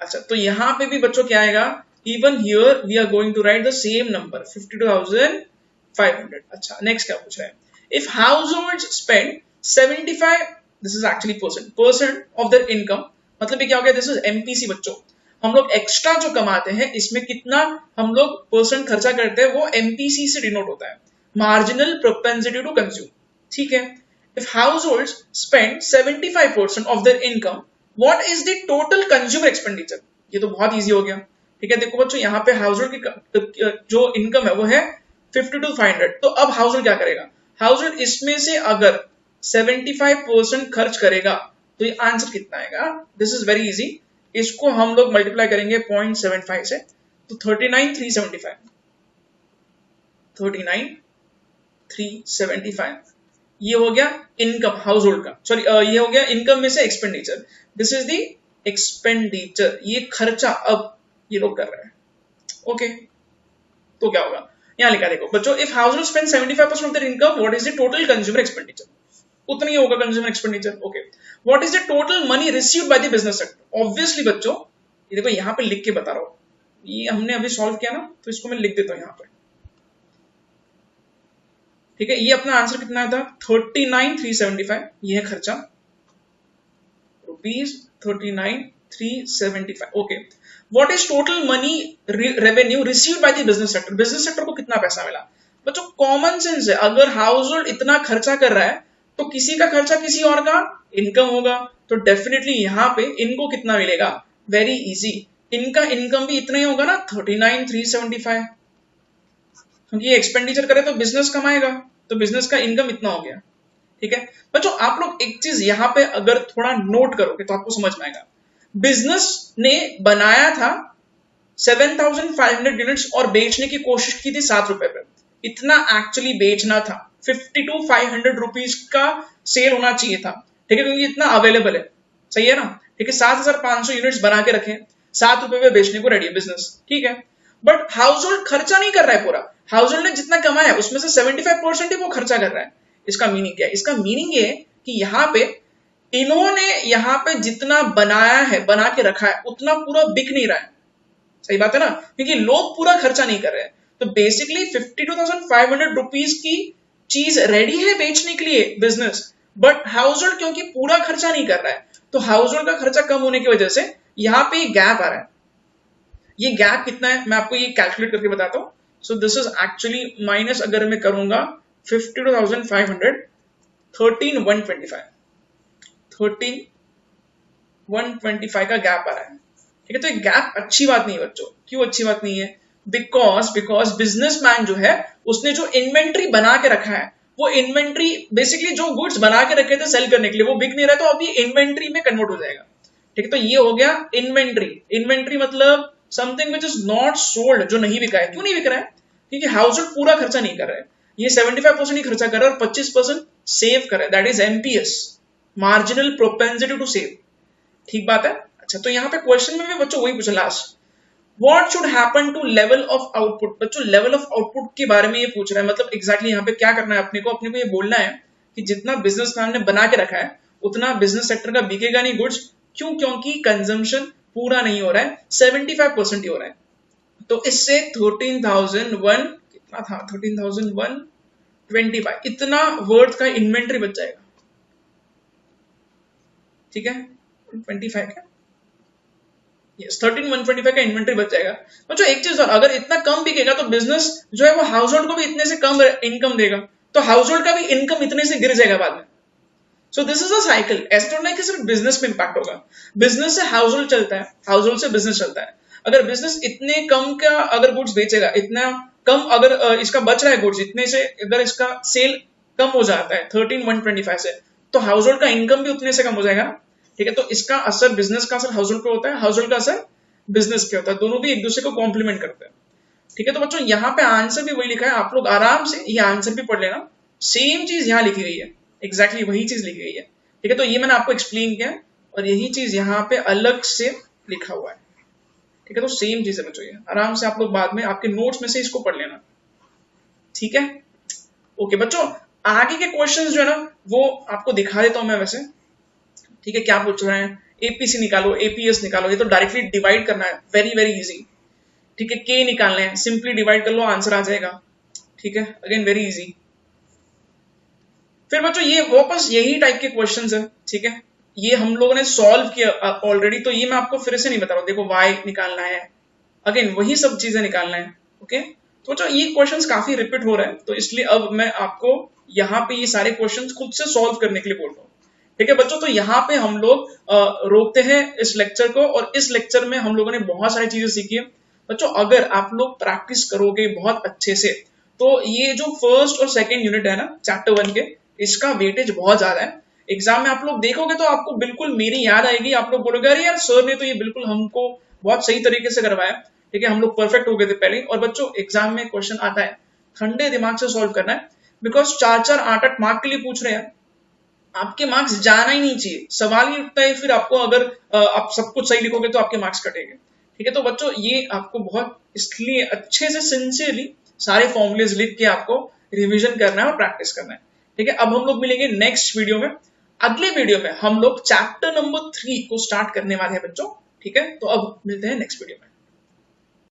अच्छा, तो यहां पे भी बच्चों क्या आएगा? Even here we are going to write the same number, 52,500। अच्छा, नेक्स्ट क्या पूछा है? If household spend 75, this is actually percent of their income, मतलब ये क्या हो गया? दिस इज एमपीसी बच्चों। हम लोग एक्स्ट्रा जो कमाते हैं इसमें कितना हम लोग परसेंट खर्चा करते हैं, वो एमपीसी से डिनोट होता है, मार्जिनल प्रोपेंसिटी टू कंज्यूम, ठीक है। If household spend 75% of their income, what is the total consumer expenditure? ये तो बहुत इजी हो गया, ठीक है। देखो बच्चों, यहाँ पे हाउस होल्ड की जो इनकम है वो है 52,500। तो अब हाउस होल्ड क्या करेगा? हाउस होल्ड इसमें से अगर 75% खर्च करेगा तो ये आंसर कितना आएगा? दिस इज वेरी इजी, इसको हम लोग मल्टीप्लाई करेंगे 0.75 से, तो 39,375, 39,375 ये हो गया इनकम हाउस होल्ड का, सॉरी ये हो गया इनकम में से expenditure. This is the expenditure, ये खर्चा अब ये लोग कर रहे हैं। ओके, तो क्या होगा? यहां लिखा देखो बच्चों, if household spend 75% of their income, what is the total consumer expenditure? उतना ही होगा consumer expenditure. Okay, what is the total money received by the business sector? Obviously बच्चों, ये देखो यहां पे लिख के बता रहा हूं, ये हमने अभी सॉल्व किया ना, तो इसको मैं लिख देता हूं यहां पे, ठीक है। ये अपना आंसर कितना था? 39,375, ये है खर्चा, rupees 39,375। Okay, what is total money revenue received by the business sector? Business sector को कितना पैसा मिला? बच्चों कॉमन सेंस है, अगर हाउस होल्ड इतना खर्चा कर रहा है तो किसी का खर्चा किसी और का इनकम होगा, तो डेफिनेटली यहां पे इनको कितना मिलेगा? वेरी इजी, इनका इनकम भी इतना ही होगा ना, 39,375, क्योंकि ये एक्सपेंडिचर करे तो बिजनेस कमाएगा, तो बिजनेस का इनकम इतना हो गया, ठीक है। बच्चों आप लोग एक चीज यहां पे अगर थोड़ा नोट करोगे तो आपको समझ में आएगा, बिजनेस ने बनाया था 7,500 यूनिट्स और बेचने की कोशिश की थी 7 रुपए पे, इतना एक्चुअली बेचना था, 52,500 रुपीज का सेल होना चाहिए था, ठीक है, क्योंकि इतना अवेलेबल है, सही है ना, ठीक है। 7,500 यूनिट्स बना के रखे, 7 रुपए पे बेचने को रेडी है बिजनेस, ठीक है। बट हाउस होल्ड खर्चा नहीं कर रहा है पूरा, हाउस होल्ड ने जितना कमाया उसमें से 75% ही वो खर्चा कर रहा है। इसका मीनिंग क्या है? इसका मीनिंग ये कि यहाँ पे इन्होंने यहाँ पे जितना बनाया है, बना के रखा है, उतना पूरा बिक नहीं रहा है, सही बात है ना, क्योंकि लोग पूरा खर्चा नहीं कर रहे हैं। तो बेसिकली 52,500 रुपीज की चीज रेडी है बेचने के लिए बिजनेस, बट हाउस होल्ड क्योंकि पूरा खर्चा नहीं कर रहा है, तो हाउस होल्ड का खर्चा कम होने की वजह से यहाँ पे गैप आ रहा है। ये गैप कितना है मैं आपको ये कैलकुलेट करके बताता हूं। सो दिस इज एक्चुअली माइनस, अगर मैं करूंगा 52,500, 13,125, 13,125 का गैप आ रहा है, ठीक है। तो ये गैप अच्छी बात नहीं है बच्चों। क्यों अच्छी बात नहीं है? बिकॉज बिजनेसमैन जो है उसने जो इन्वेंट्री बना के रखा है, वो इन्वेंट्री बेसिकली जो गुड्स बना के रखे थे सेल करने के लिए, वो बिक नहीं रहा, तो अभी इन्वेंट्री में कन्वर्ट हो जाएगा, ठीक है। तो ये हो गया इन्वेंट्री। इन्वेंट्री मतलब something which is not sold, जो नहीं बिका है। क्यों नहीं बिक रहा है? क्योंकि हाउस होल्ड पूरा खर्चा नहीं कर रहा है, ये 75% ही खर्चा कर रहा है और 25% सेव कर रहा है, that is MPS, marginal propensity to save, ठीक बात है। अच्छा, तो यहाँ पे क्वेश्चन में भी बच्चों वही पूछा last, what should happen to level of output? बच्चों लेवल ऑफ आउटपुट के बारे में ये पूछ रहा है, मतलब एग्जैक्टली यहाँ पे क्या करना है अपने को ये बोलना है कि जितना बिजनेसमैन ने बना के रखा है उतना बिजनेस सेक्टर का बिकेगा नहीं गुड्स। क्यों? क्योंकि कंजम्पशन पूरा नहीं हो रहा है, 75% ही हो रहा है। तो इससे 13,001 कितना था, 13,125 इतना वर्थ का इन्वेंट्री बच जाएगा, ठीक है। 25 क्या यस 13,125 का इन्वेंट्री बच जाएगा। बच्चों एक चीज और, अगर इतना कम बिकेगा तो बिजनेस जो है वो हाउस होल्ड को भी इतने से कम इनकम देगा, तो हाउस होल्ड का भी इनकम इतने से गिर जाएगा बाद में। सो दिस इज अ साइकिल। ऐसा तो नहीं कि सिर्फ बिजनेस में इंपैक्ट होगा, बिजनेस से हाउस होल्ड चलता है, हाउस होल्ड से बिजनेस चलता है। अगर बिजनेस इतने कम का अगर गुड्स बेचेगा, इतना कम अगर इसका बच रहा है गुड्स, इतने से अगर इसका सेल कम हो जाता है 13,125 से, तो हाउस होल्ड का इनकम भी उतने से कम हो जाएगा। ठीक है, तो इसका असर बिजनेस का असर हाउस होल्ड पे होता है, हाउस होल्ड का असर बिजनेस पे होता है, दोनों भी एक दूसरे को कॉम्प्लीमेंट करते हैं। ठीक है, तो बच्चों यहाँ पे आंसर भी वही लिखा है, आप लोग आराम से ये आंसर भी पढ़ लेना। सेम चीज यहाँ लिखी गई है, एग्जैक्टली वही चीज लिखी गई है। ठीक है, तो ये मैंने आपको एक्सप्लेन किया और यही चीज यहाँ पे अलग से लिखा हुआ है। ठीक है, तो सेम चीज है बच्चों, ये आराम से आप लोग बाद में आपके नोट्स में से इसको पढ़ लेना। ठीक है, ओके बच्चों, आगे के क्वेश्चंस जो है ना वो आपको दिखा देता हूं मैं वैसे। ठीक है, क्या पूछ रहे हैं, एपीसी निकालो, एपीएस निकालो, ये तो डायरेक्टली डिवाइड करना है, वेरी वेरी इजी। ठीक है, के निकालने हैं, सिंपली डिवाइड कर लो, आंसर आ जाएगा। ठीक है, अगेन वेरी इजी। फिर बच्चों ये वापस यही टाइप के क्वेश्चंस है। ठीक है, ये हम लोगों ने सॉल्व किया ऑलरेडी, तो ये मैं आपको फिर से नहीं बता रहा हूं। देखो वाई निकालना है, अगेन वही सब चीजें निकालना है। ओके, तो बच्चों ये क्वेश्चंस काफी रिपीट हो रहे हैं, तो इसलिए अब मैं आपको यहाँ पे ये सारे क्वेश्चंस खुद से सॉल्व करने के लिए बोल रहा हूँ। ठीक है बच्चों, तो यहाँ पे हम लोग रोकते हैं इस लेक्चर को, और इस लेक्चर में हम लोगों ने बहुत सारी चीजें सीखी है। बच्चों अगर आप लोग प्रैक्टिस करोगे बहुत अच्छे से, तो ये जो फर्स्ट और सेकंड यूनिट है ना चैप्टर 1 के, इसका वेटेज बहुत ज्यादा है। एग्जाम में आप लोग देखोगे तो आपको बिल्कुल मेरी याद आएगी, आप लोग बोलोगे अरे यार सर ने तो ये बिल्कुल हमको बहुत सही तरीके से करवाया। ठीक है, हम लोग परफेक्ट हो गए थे पहले। और बच्चों एग्जाम में क्वेश्चन आता है, ठंडे दिमाग से सॉल्व करना है, बिकॉज 4-4, 8-8 मार्क के लिए पूछ रहे हैं। आपके मार्क्स जाना ही नहीं चाहिए, सवाल ही उठता है फिर आपको, अगर आप सब कुछ सही लिखोगे तो आपके मार्क्स कटेंगे। ठीक है, तो बच्चों ये आपको बहुत इसलिए अच्छे से सिंसियरली सारे फॉर्मूलेज लिख के आपको रिवीजन करना है और प्रैक्टिस करना है। ठीक है, अब हम लोग मिलेंगे नेक्स्ट वीडियो में। अगले वीडियो में हम लोग चैप्टर नंबर 3 को स्टार्ट करने वाले हैं बच्चों। ठीक है, तो अब मिलते हैं नेक्स्ट वीडियो में।